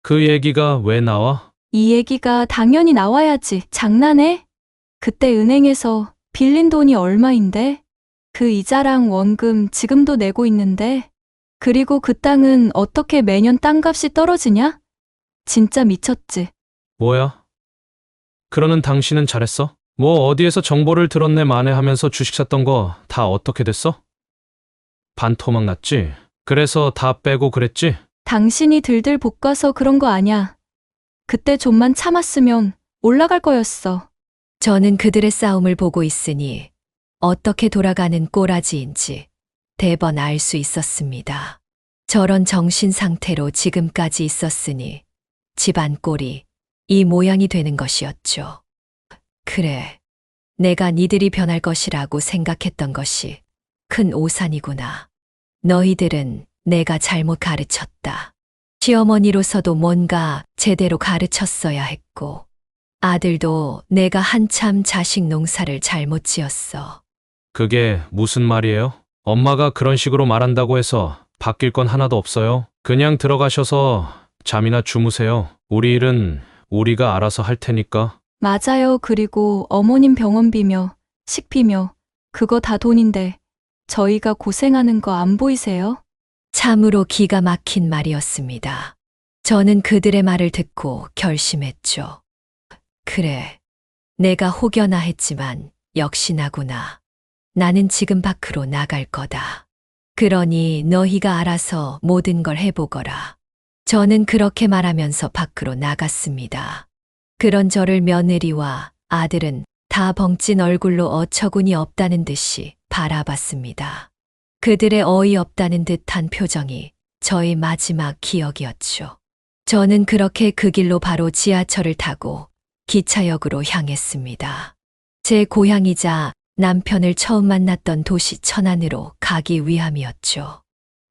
그 얘기가 왜 나와? 이 얘기가 당연히 나와야지. 장난해? 그때 은행에서 빌린 돈이 얼마인데? 그 이자랑 원금 지금도 내고 있는데. 그리고 그 땅은 어떻게 매년 땅값이 떨어지냐? 진짜 미쳤지. 뭐야? 그러는 당신은 잘했어? 뭐 어디에서 정보를 들었네 마네 하면서 주식 샀던 거 다 어떻게 됐어? 반토막 났지? 그래서 다 빼고 그랬지? 당신이 들들 볶아서 그런 거 아냐. 그때 좀만 참았으면 올라갈 거였어. 저는 그들의 싸움을 보고 있으니 어떻게 돌아가는 꼬라지인지 대번 알 수 있었습니다. 저런 정신 상태로 지금까지 있었으니 집안 꼴이 이 모양이 되는 것이었죠. 그래, 내가 니들이 변할 것이라고 생각했던 것이 큰 오산이구나. 너희들은 내가 잘못 가르쳤다. 시어머니로서도 뭔가 제대로 가르쳤어야 했고, 아들도 내가 한참 자식 농사를 잘못 지었어. 그게 무슨 말이에요? 엄마가 그런 식으로 말한다고 해서 바뀔 건 하나도 없어요. 그냥 들어가셔서 잠이나 주무세요. 우리 일은 우리가 알아서 할 테니까. 맞아요. 그리고 어머님 병원비며 식비며 그거 다 돈인데 저희가 고생하는 거 안 보이세요? 참으로 기가 막힌 말이었습니다. 저는 그들의 말을 듣고 결심했죠. 그래, 내가 혹여나 했지만 역시나구나. 나는 지금 밖으로 나갈 거다. 그러니 너희가 알아서 모든 걸 해보거라. 저는 그렇게 말하면서 밖으로 나갔습니다. 그런 저를 며느리와 아들은 다 벙찐 얼굴로 어처구니 없다는 듯이 바라봤습니다. 그들의 어이없다는 듯한 표정이 저의 마지막 기억이었죠. 저는 그렇게 그 길로 바로 지하철을 타고 기차역으로 향했습니다. 제 고향이자 남편을 처음 만났던 도시 천안으로 가기 위함이었죠.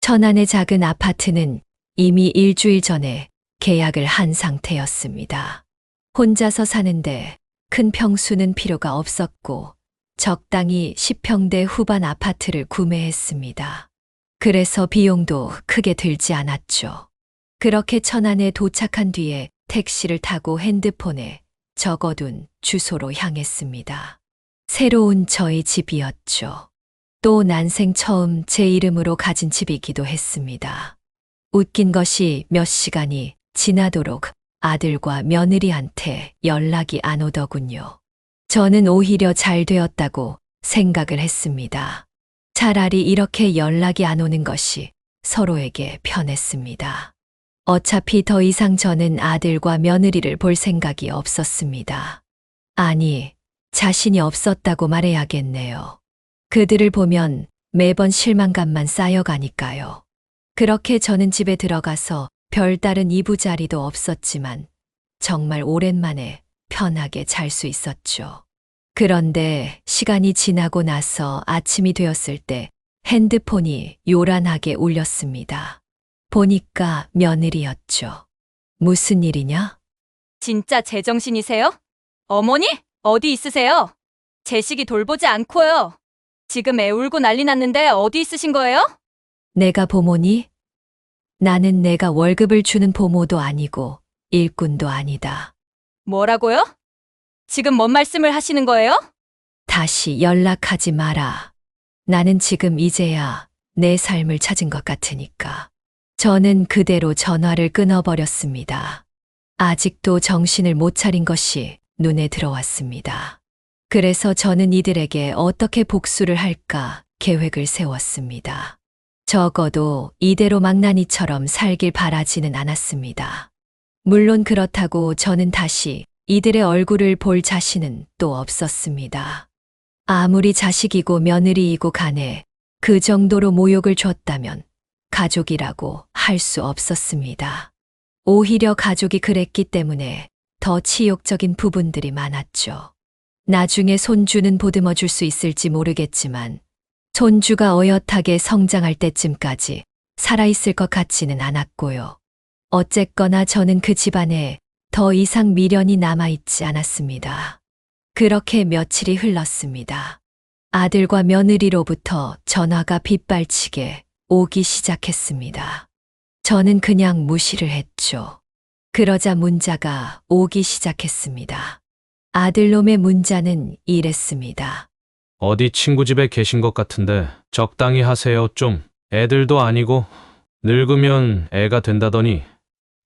천안의 작은 아파트는 이미 일주일 전에 계약을 한 상태였습니다. 혼자서 사는데 큰 평수는 필요가 없었고 적당히 10평대 후반 아파트를 구매했습니다. 그래서 비용도 크게 들지 않았죠. 그렇게 천안에 도착한 뒤에 택시를 타고 핸드폰에 적어둔 주소로 향했습니다. 새로운 저희 집이었죠. 또 난생 처음 제 이름으로 가진 집이기도 했습니다. 웃긴 것이 몇 시간이 지나도록 아들과 며느리한테 연락이 안 오더군요. 저는 오히려 잘 되었다고 생각을 했습니다. 차라리 이렇게 연락이 안 오는 것이 서로에게 편했습니다. 어차피 더 이상 저는 아들과 며느리를 볼 생각이 없었습니다. 아니, 자신이 없었다고 말해야겠네요. 그들을 보면 매번 실망감만 쌓여가니까요. 그렇게 저는 집에 들어가서 별다른 이부자리도 없었지만 정말 오랜만에 편하게 잘 수 있었죠. 그런데 시간이 지나고 나서 아침이 되었을 때 핸드폰이 요란하게 울렸습니다. 보니까 며느리였죠. 무슨 일이냐? 진짜 제정신이세요? 어머니? 어디 있으세요? 제 시기 돌보지 않고요. 지금 애 울고 난리 났는데 어디 있으신 거예요? 내가 보모니? 나는 내가 월급을 주는 보모도 아니고 일꾼도 아니다. 뭐라고요? 지금 뭔 말씀을 하시는 거예요? 다시 연락하지 마라. 나는 지금 이제야 내 삶을 찾은 것 같으니까. 저는 그대로 전화를 끊어버렸습니다. 아직도 정신을 못 차린 것이 눈에 들어왔습니다. 그래서 저는 이들에게 어떻게 복수를 할까 계획을 세웠습니다. 적어도 이대로 망나니처럼 살길 바라지는 않았습니다. 물론 그렇다고 저는 다시 이들의 얼굴을 볼 자신은 또 없었습니다. 아무리 자식이고 며느리이고 간에 그 정도로 모욕을 줬다면 가족이라고 할 수 없었습니다. 오히려 가족이 그랬기 때문에 더 치욕적인 부분들이 많았죠. 나중에 손주는 보듬어 줄 수 있을지 모르겠지만 손주가 어엿하게 성장할 때쯤까지 살아있을 것 같지는 않았고요. 어쨌거나 저는 그 집안에 더 이상 미련이 남아있지 않았습니다. 그렇게 며칠이 흘렀습니다. 아들과 며느리로부터 전화가 빗발치게 오기 시작했습니다. 저는 그냥 무시를 했죠. 그러자 문자가 오기 시작했습니다. 아들놈의 문자는 이랬습니다. 어디 친구 집에 계신 것 같은데 적당히 하세요 좀. 애들도 아니고 늙으면 애가 된다더니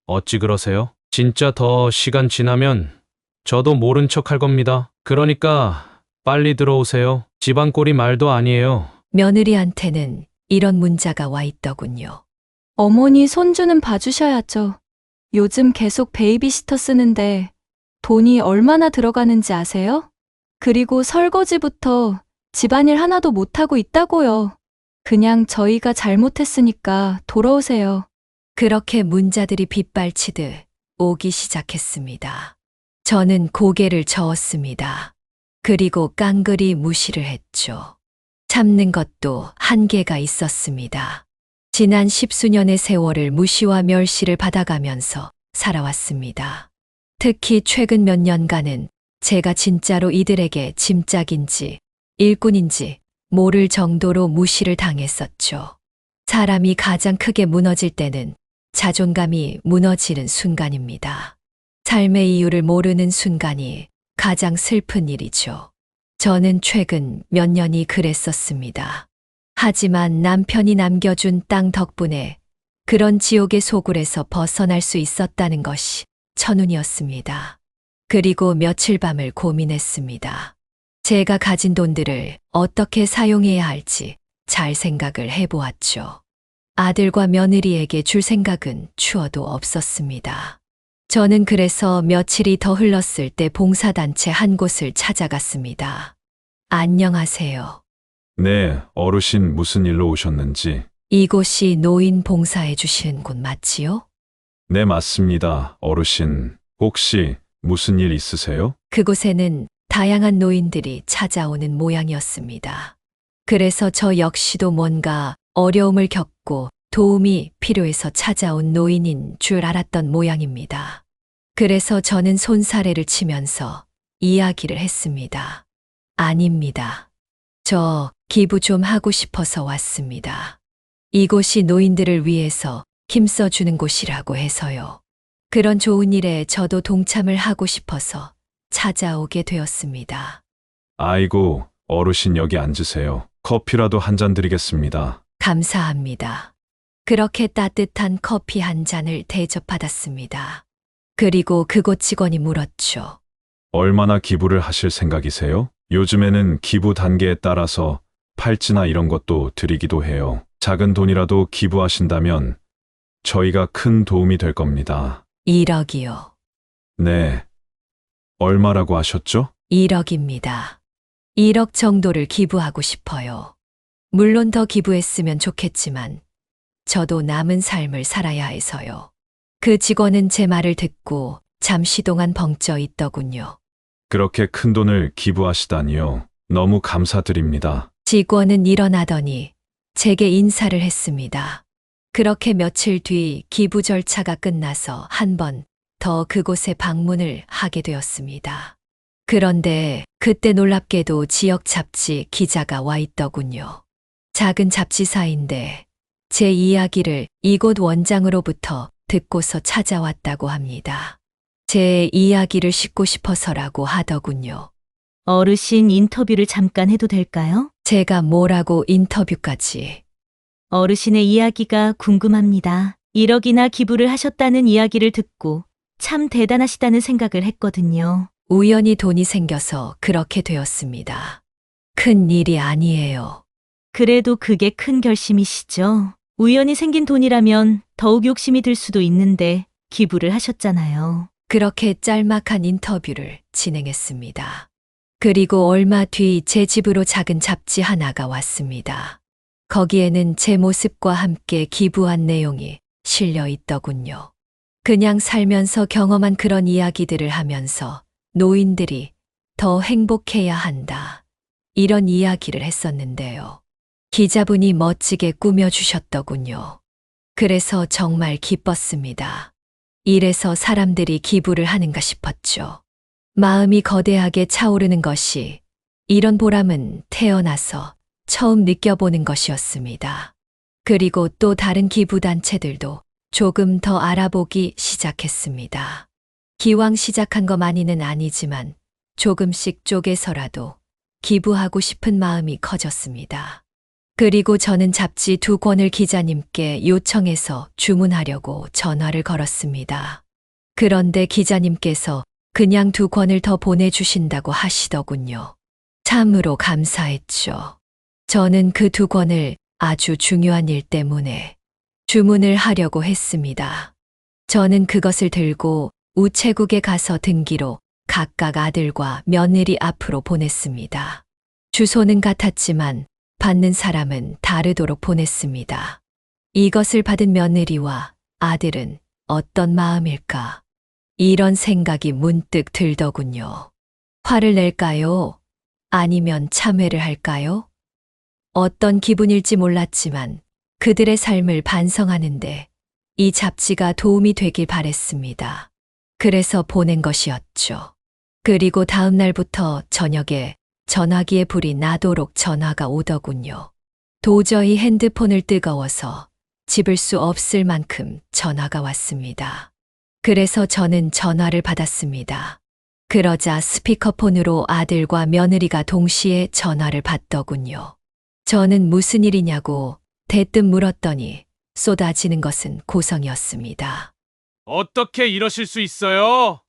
어찌 그러세요? 진짜 더 시간 지나면 저도 모른 척 할 겁니다. 그러니까 빨리 들어오세요. 집안 꼴이 말도 아니에요. 며느리한테는 이런 문자가 와 있더군요. 어머니 손주는 봐주셔야죠. 요즘 계속 베이비시터 쓰는데 돈이 얼마나 들어가는지 아세요? 그리고 설거지부터 집안일 하나도 못하고 있다고요. 그냥 저희가 잘못했으니까 돌아오세요. 그렇게 문자들이 빗발치듯 오기 시작했습니다. 저는 고개를 저었습니다. 그리고 깡그리 무시를 했죠. 참는 것도 한계가 있었습니다. 지난 10수년의 세월을 무시와 멸시를 받아가면서 살아왔습니다. 특히 최근 몇 년간은 제가 진짜로 이들에게 짐짝인지 일꾼인지 모를 정도로 무시를 당했었죠. 사람이 가장 크게 무너질 때는 자존감이 무너지는 순간입니다. 삶의 이유를 모르는 순간이 가장 슬픈 일이죠. 저는 최근 몇 년이 그랬었습니다. 하지만 남편이 남겨준 땅 덕분에 그런 지옥의 소굴에서 벗어날 수 있었다는 것이 천운이었습니다. 그리고 며칠 밤을 고민했습니다. 제가 가진 돈들을 어떻게 사용해야 할지 잘 생각을 해보았죠. 아들과 며느리에게 줄 생각은 추워도 없었습니다. 저는 그래서 며칠이 더 흘렀을 때 봉사단체 한 곳을 찾아갔습니다. 안녕하세요. 네, 어르신 무슨 일로 오셨는지. 이곳이 노인 봉사해 주시는 곳 맞지요? 네, 맞습니다. 어르신, 혹시 무슨 일 있으세요? 그곳에는 다양한 노인들이 찾아오는 모양이었습니다. 그래서 저 역시도 뭔가 어려움을 겪고 도움이 필요해서 찾아온 노인인 줄 알았던 모양입니다. 그래서 저는 손사래를 치면서 이야기를 했습니다. 아닙니다. 저 기부 좀 하고 싶어서 왔습니다. 이곳이 노인들을 위해서 힘써주는 곳이라고 해서요. 그런 좋은 일에 저도 동참을 하고 싶어서 찾아오게 되었습니다. 아이고, 어르신 여기 앉으세요. 커피라도 한 잔 드리겠습니다. 감사합니다. 그렇게 따뜻한 커피 한 잔을 대접받았습니다. 그리고 그곳 직원이 물었죠. 얼마나 기부를 하실 생각이세요? 요즘에는 기부 단계에 따라서 팔찌나 이런 것도 드리기도 해요. 작은 돈이라도 기부하신다면 저희가 큰 도움이 될 겁니다. 1억이요. 네. 얼마라고 하셨죠? 1억입니다. 1억 정도를 기부하고 싶어요. 물론 더 기부했으면 좋겠지만 저도 남은 삶을 살아야 해서요. 그 직원은 제 말을 듣고 잠시 동안 벙쪄 있더군요. 그렇게 큰 돈을 기부하시다니요. 너무 감사드립니다. 직원은 일어나더니 제게 인사를 했습니다. 그렇게 며칠 뒤 기부 절차가 끝나서 한 번 더 그곳에 방문을 하게 되었습니다. 그런데 그때 놀랍게도 지역 잡지 기자가 와 있더군요. 작은 잡지사인데 제 이야기를 이곳 원장으로부터 듣고서 찾아왔다고 합니다. 제 이야기를 싣고 싶어서라고 하더군요. 어르신 인터뷰를 잠깐 해도 될까요? 제가 뭐라고 인터뷰까지. 어르신의 이야기가 궁금합니다. 1억이나 기부를 하셨다는 이야기를 듣고 참 대단하시다는 생각을 했거든요. 우연히 돈이 생겨서 그렇게 되었습니다. 큰 일이 아니에요. 그래도 그게 큰 결심이시죠? 우연히 생긴 돈이라면 더욱 욕심이 들 수도 있는데 기부를 하셨잖아요. 그렇게 짤막한 인터뷰를 진행했습니다. 그리고 얼마 뒤 제 집으로 작은 잡지 하나가 왔습니다. 거기에는 제 모습과 함께 기부한 내용이 실려 있더군요. 그냥 살면서 경험한 그런 이야기들을 하면서 노인들이 더 행복해야 한다. 이런 이야기를 했었는데요. 기자분이 멋지게 꾸며주셨더군요. 그래서 정말 기뻤습니다. 이래서 사람들이 기부를 하는가 싶었죠. 마음이 거대하게 차오르는 것이 이런 보람은 태어나서 처음 느껴보는 것이었습니다. 그리고 또 다른 기부단체들도 조금 더 알아보기 시작했습니다. 기왕 시작한 것만이는 아니지만 조금씩 쪼개서라도 기부하고 싶은 마음이 커졌습니다. 그리고 저는 잡지 2권을 기자님께 요청해서 주문하려고 전화를 걸었습니다. 그런데 기자님께서 그냥 2권을 더 보내주신다고 하시더군요. 참으로 감사했죠. 저는 그 2권을 아주 중요한 일 때문에 주문을 하려고 했습니다. 저는 그것을 들고 우체국에 가서 등기로 각각 아들과 며느리 앞으로 보냈습니다. 주소는 같았지만 받는 사람은 다르도록 보냈습니다. 이것을 받은 며느리와 아들은 어떤 마음일까? 이런 생각이 문득 들더군요. 화를 낼까요? 아니면 참회를 할까요? 어떤 기분일지 몰랐지만 그들의 삶을 반성하는데 이 잡지가 도움이 되길 바랬습니다. 그래서 보낸 것이었죠. 그리고 다음 날부터 저녁에 전화기에 불이 나도록 전화가 오더군요. 도저히 핸드폰을 뜨거워서 집을 수 없을 만큼 전화가 왔습니다. 그래서 저는 전화를 받았습니다. 그러자 스피커폰으로 아들과 며느리가 동시에 전화를 받더군요. 저는 무슨 일이냐고 대뜸 물었더니 쏟아지는 것은 고성이었습니다. 어떻게 이러실 수 있어요?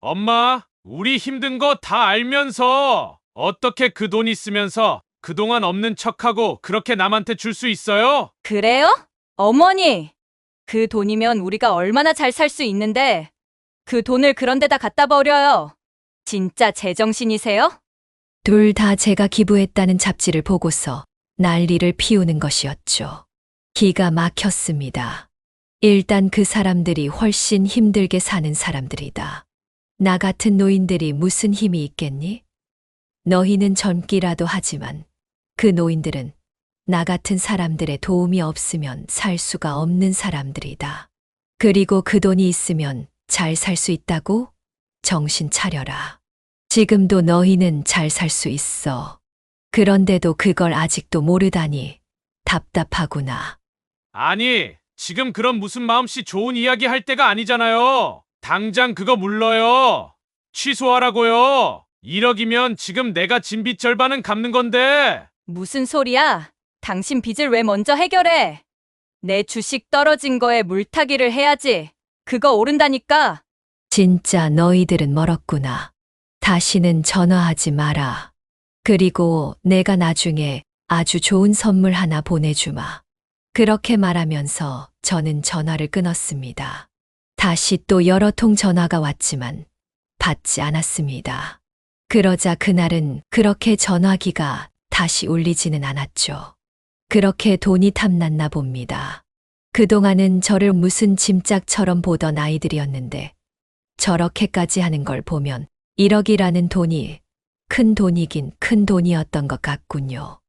엄마, 우리 힘든 거 다 알면서 어떻게 그 돈 있으면서 그동안 없는 척하고 그렇게 남한테 줄 수 있어요? 그래요? 어머니! 그 돈이면 우리가 얼마나 잘 살 수 있는데 그 돈을 그런 데다 갖다 버려요. 진짜 제정신이세요? 둘 다 제가 기부했다는 잡지를 보고서 난리를 피우는 것이었죠. 기가 막혔습니다. 일단 그 사람들이 훨씬 힘들게 사는 사람들이다. 나 같은 노인들이 무슨 힘이 있겠니? 너희는 젊기라도 하지만 그 노인들은 나 같은 사람들의 도움이 없으면 살 수가 없는 사람들이다. 그리고 그 돈이 있으면 잘 살 수 있다고? 정신 차려라. 지금도 너희는 잘 살 수 있어. 그런데도 그걸 아직도 모르다니 답답하구나. 아니, 지금 그런 무슨 마음씨 좋은 이야기 할 때가 아니잖아요. 당장 그거 물러요. 취소하라고요. 1억이면 지금 내가 진 빚 절반은 갚는 건데. 무슨 소리야? 당신 빚을 왜 먼저 해결해? 내 주식 떨어진 거에 물타기를 해야지. 그거 오른다니까. 진짜 너희들은 멀었구나. 다시는 전화하지 마라. 그리고 내가 나중에 아주 좋은 선물 하나 보내주마. 그렇게 말하면서 저는 전화를 끊었습니다. 다시 또 여러 통 전화가 왔지만 받지 않았습니다. 그러자 그날은 그렇게 전화기가 다시 울리지는 않았죠. 그렇게 돈이 탐났나 봅니다. 그동안은 저를 무슨 짐짝처럼 보던 아이들이었는데 저렇게까지 하는 걸 보면 1억이라는 돈이 큰 돈이긴 큰 돈이었던 것 같군요.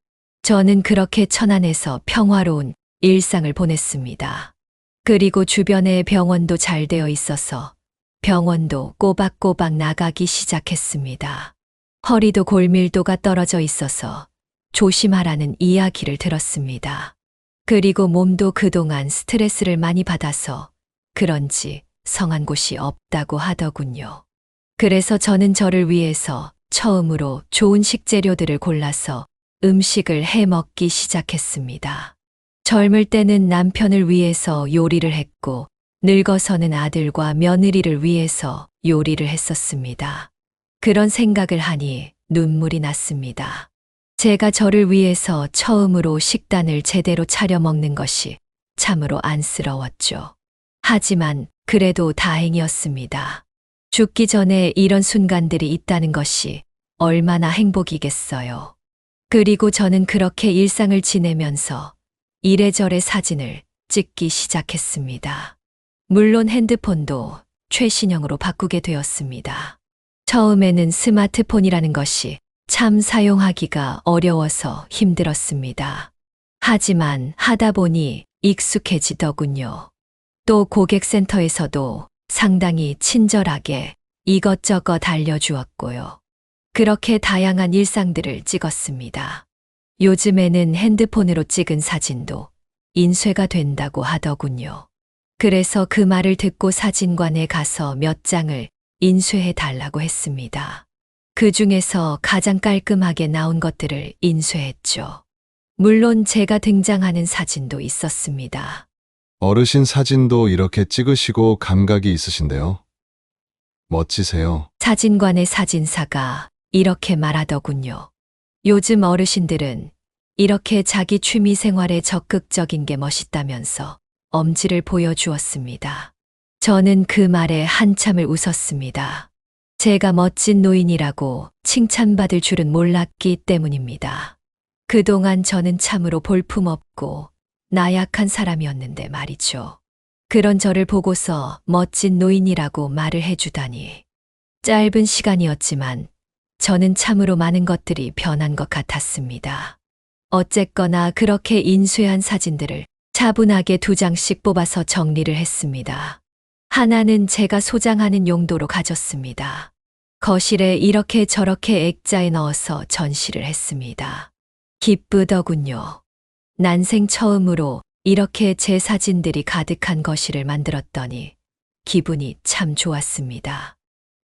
저는 그렇게 천안에서 평화로운 일상을 보냈습니다. 그리고 주변에 병원도 잘 되어 있어서 병원도 꼬박꼬박 나가기 시작했습니다. 허리도 골밀도가 떨어져 있어서 조심하라는 이야기를 들었습니다. 그리고 몸도 그동안 스트레스를 많이 받아서 그런지 성한 곳이 없다고 하더군요. 그래서 저는 저를 위해서 처음으로 좋은 식재료들을 골라서 음식을 해 먹기 시작했습니다. 젊을 때는 남편을 위해서 요리를 했고 늙어서는 아들과 며느리를 위해서 요리를 했었습니다. 그런 생각을 하니 눈물이 났습니다. 제가 저를 위해서 처음으로 식단을 제대로 차려 먹는 것이 참으로 안쓰러웠죠. 하지만 그래도 다행이었습니다. 죽기 전에 이런 순간들이 있다는 것이 얼마나 행복이겠어요. 그리고 저는 그렇게 일상을 지내면서 이래저래 사진을 찍기 시작했습니다. 물론 핸드폰도 최신형으로 바꾸게 되었습니다. 처음에는 스마트폰이라는 것이 참 사용하기가 어려워서 힘들었습니다. 하지만 하다 보니 익숙해지더군요. 또 고객센터에서도 상당히 친절하게 이것저것 알려주었고요. 그렇게 다양한 일상들을 찍었습니다. 요즘에는 핸드폰으로 찍은 사진도 인쇄가 된다고 하더군요. 그래서 그 말을 듣고 사진관에 가서 몇 장을 인쇄해 달라고 했습니다. 그 중에서 가장 깔끔하게 나온 것들을 인쇄했죠. 물론 제가 등장하는 사진도 있었습니다. 어르신 사진도 이렇게 찍으시고 감각이 있으신데요. 멋지세요. 사진관의 사진사가 이렇게 말하더군요. 요즘 어르신들은 이렇게 자기 취미 생활에 적극적인 게 멋있다면서 엄지를 보여주었습니다. 저는 그 말에 한참을 웃었습니다. 제가 멋진 노인이라고 칭찬받을 줄은 몰랐기 때문입니다. 그동안 저는 참으로 볼품없고 나약한 사람이었는데 말이죠. 그런 저를 보고서 멋진 노인이라고 말을 해주다니. 짧은 시간이었지만 저는 참으로 많은 것들이 변한 것 같았습니다. 어쨌거나 그렇게 인쇄한 사진들을 차분하게 2장씩 뽑아서 정리를 했습니다. 하나는 제가 소장하는 용도로 가졌습니다. 거실에 이렇게 저렇게 액자에 넣어서 전시를 했습니다. 기쁘더군요. 난생 처음으로 이렇게 제 사진들이 가득한 거실을 만들었더니 기분이 참 좋았습니다.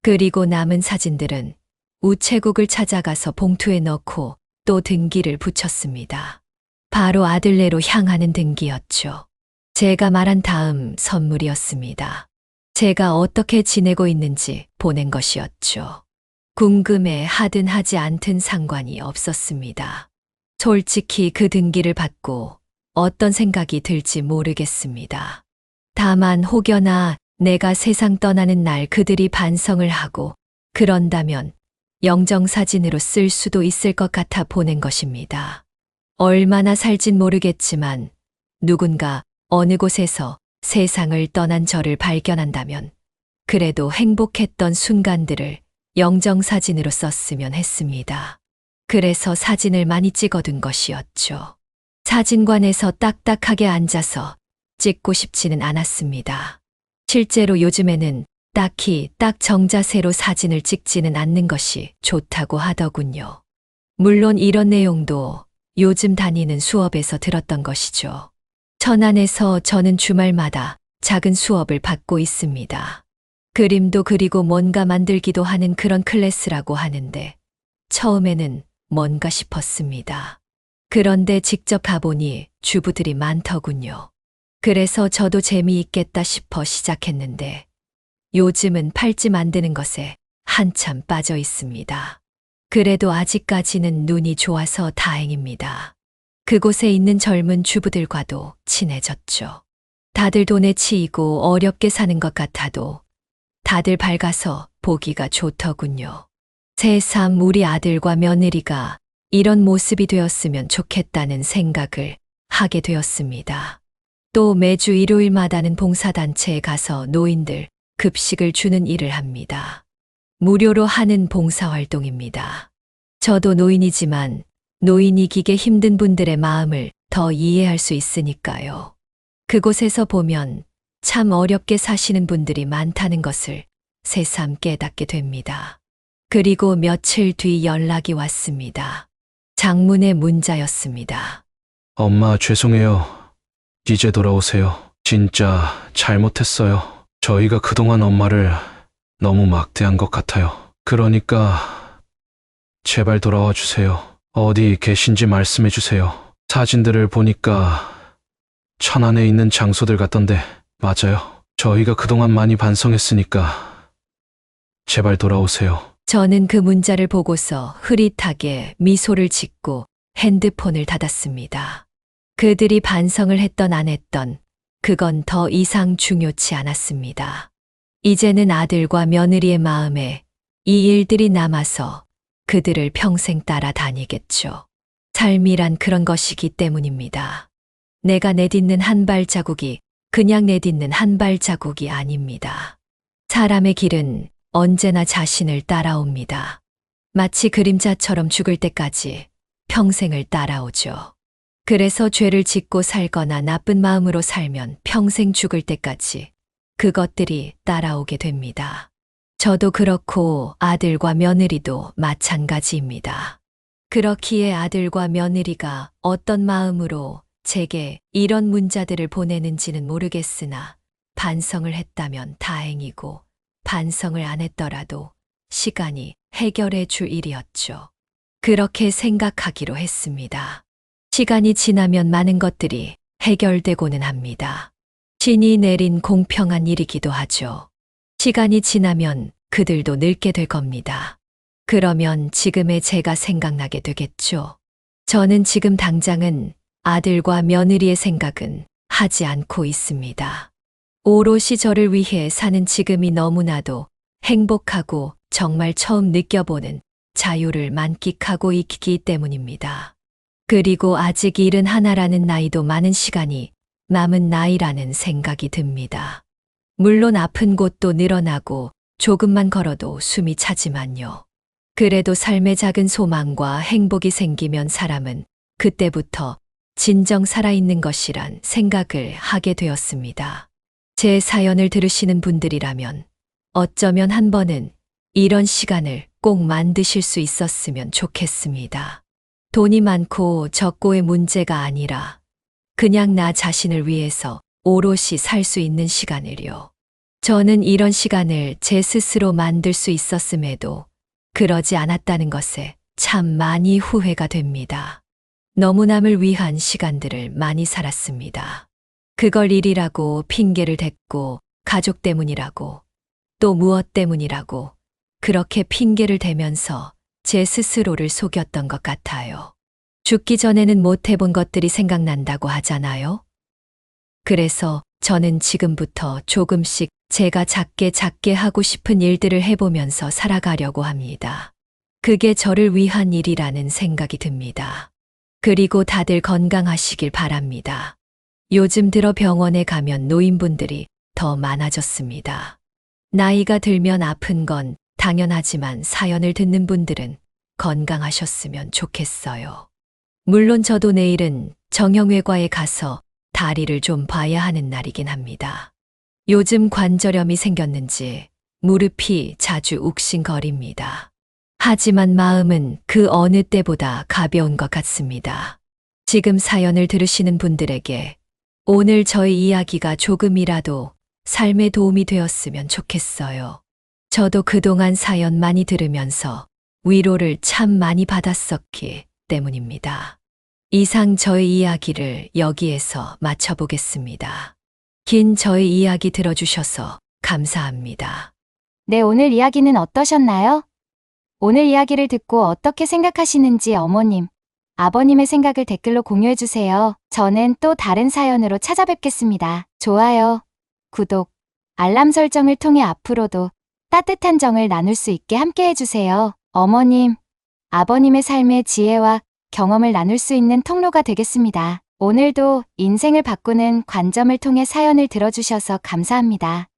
그리고 남은 사진들은 우체국을 찾아가서 봉투에 넣고 또 등기를 붙였습니다. 바로 아들네로 향하는 등기였죠. 제가 말한 다음 선물이었습니다. 제가 어떻게 지내고 있는지 보낸 것이었죠. 궁금해 하든 하지 않든 상관이 없었습니다. 솔직히 그 등기를 받고 어떤 생각이 들지 모르겠습니다. 다만 혹여나 내가 세상 떠나는 날 그들이 반성을 하고 그런다면 영정사진으로 쓸 수도 있을 것 같아 보낸 것입니다. 얼마나 살진 모르겠지만 누군가 어느 곳에서 세상을 떠난 저를 발견한다면 그래도 행복했던 순간들을 영정사진으로 썼으면 했습니다. 그래서 사진을 많이 찍어둔 것이었죠. 사진관에서 딱딱하게 앉아서 찍고 싶지는 않았습니다. 실제로 요즘에는 딱히 딱 정자세로 사진을 찍지는 않는 것이 좋다고 하더군요. 물론 이런 내용도 요즘 다니는 수업에서 들었던 것이죠. 천안에서 저는 주말마다 작은 수업을 받고 있습니다. 그림도 그리고 뭔가 만들기도 하는 그런 클래스라고 하는데 처음에는 뭔가 싶었습니다. 그런데 직접 가보니 주부들이 많더군요. 그래서 저도 재미있겠다 싶어 시작했는데 요즘은 팔찌 만드는 것에 한참 빠져 있습니다. 그래도 아직까지는 눈이 좋아서 다행입니다. 그곳에 있는 젊은 주부들과도 친해졌죠. 다들 돈에 치이고 어렵게 사는 것 같아도 다들 밝아서 보기가 좋더군요. 새삼 우리 아들과 며느리가 이런 모습이 되었으면 좋겠다는 생각을 하게 되었습니다. 또 매주 일요일마다는 봉사단체에 가서 노인들 급식을 주는 일을 합니다. 무료로 하는 봉사활동입니다. 저도 노인이지만 노인이기게 힘든 분들의 마음을 더 이해할 수 있으니까요. 그곳에서 보면 참 어렵게 사시는 분들이 많다는 것을 새삼 깨닫게 됩니다. 그리고 며칠 뒤 연락이 왔습니다. 장문의 문자였습니다. 엄마, 죄송해요. 이제 돌아오세요. 진짜 잘못했어요. 저희가 그동안 엄마를 너무 막대한 것 같아요. 그러니까 제발 돌아와 주세요. 어디 계신지 말씀해 주세요. 사진들을 보니까 천안에 있는 장소들 같던데 맞아요. 저희가 그동안 많이 반성했으니까 제발 돌아오세요. 저는 그 문자를 보고서 흐릿하게 미소를 짓고 핸드폰을 닫았습니다. 그들이 반성을 했던 안 했던 그건 더 이상 중요치 않았습니다. 이제는 아들과 며느리의 마음에 이 일들이 남아서 그들을 평생 따라다니겠죠. 삶이란 그런 것이기 때문입니다. 내가 내딛는 한 발자국이 그냥 내딛는 한 발자국이 아닙니다. 사람의 길은 언제나 자신을 따라옵니다. 마치 그림자처럼 죽을 때까지 평생을 따라오죠. 그래서 죄를 짓고 살거나 나쁜 마음으로 살면 평생 죽을 때까지 그것들이 따라오게 됩니다. 저도 그렇고 아들과 며느리도 마찬가지입니다. 그렇기에 아들과 며느리가 어떤 마음으로 제게 이런 문자들을 보내는지는 모르겠으나 반성을 했다면 다행이고 반성을 안 했더라도 시간이 해결해 줄 일이었죠. 그렇게 생각하기로 했습니다. 시간이 지나면 많은 것들이 해결되고는 합니다. 신이 내린 공평한 일이기도 하죠. 시간이 지나면 그들도 늙게 될 겁니다. 그러면 지금의 제가 생각나게 되겠죠. 저는 지금 당장은 아들과 며느리의 생각은 하지 않고 있습니다. 오롯이 저를 위해 사는 지금이 너무나도 행복하고 정말 처음 느껴보는 자유를 만끽하고 있기 때문입니다. 그리고 아직 71라는 나이도 많은 시간이 남은 나이라는 생각이 듭니다. 물론 아픈 곳도 늘어나고 조금만 걸어도 숨이 차지만요. 그래도 삶의 작은 소망과 행복이 생기면 사람은 그때부터 진정 살아있는 것이란 생각을 하게 되었습니다. 제 사연을 들으시는 분들이라면 어쩌면 한 번은 이런 시간을 꼭 만드실 수 있었으면 좋겠습니다. 돈이 많고 적고의 문제가 아니라 그냥 나 자신을 위해서 오롯이 살 수 있는 시간을요. 저는 이런 시간을 제 스스로 만들 수 있었음에도 그러지 않았다는 것에 참 많이 후회가 됩니다. 너무 남을 위한 시간들을 많이 살았습니다. 그걸 일이라고 핑계를 댔고 가족 때문이라고 또 무엇 때문이라고 그렇게 핑계를 대면서 제 스스로를 속였던 것 같아요. 죽기 전에는 못 해본 것들이 생각난다고 하잖아요. 그래서 저는 지금부터 조금씩 제가 작게 하고 싶은 일들을 해보면서 살아가려고 합니다. 그게 저를 위한 일이라는 생각이 듭니다. 그리고 다들 건강하시길 바랍니다. 요즘 들어 병원에 가면 노인분들이 더 많아졌습니다. 나이가 들면 아픈 건 당연하지만 사연을 듣는 분들은 건강하셨으면 좋겠어요. 물론 저도 내일은 정형외과에 가서 다리를 좀 봐야 하는 날이긴 합니다. 요즘 관절염이 생겼는지 무릎이 자주 욱신거립니다. 하지만 마음은 그 어느 때보다 가벼운 것 같습니다. 지금 사연을 들으시는 분들에게 오늘 저의 이야기가 조금이라도 삶에 도움이 되었으면 좋겠어요. 저도 그동안 사연 많이 들으면서 위로를 참 많이 받았었기 때문입니다. 이상 저의 이야기를 여기에서 마쳐보겠습니다. 긴 저의 이야기 들어주셔서 감사합니다. 네, 오늘 이야기는 어떠셨나요? 오늘 이야기를 듣고 어떻게 생각하시는지 어머님, 아버님의 생각을 댓글로 공유해주세요. 저는 또 다른 사연으로 찾아뵙겠습니다. 좋아요, 구독, 알람 설정을 통해 앞으로도 따뜻한 정을 나눌 수 있게 함께 해주세요. 어머님, 아버님의 삶의 지혜와 경험을 나눌 수 있는 통로가 되겠습니다. 오늘도 인생을 바꾸는 관점을 통해 사연을 들어주셔서 감사합니다.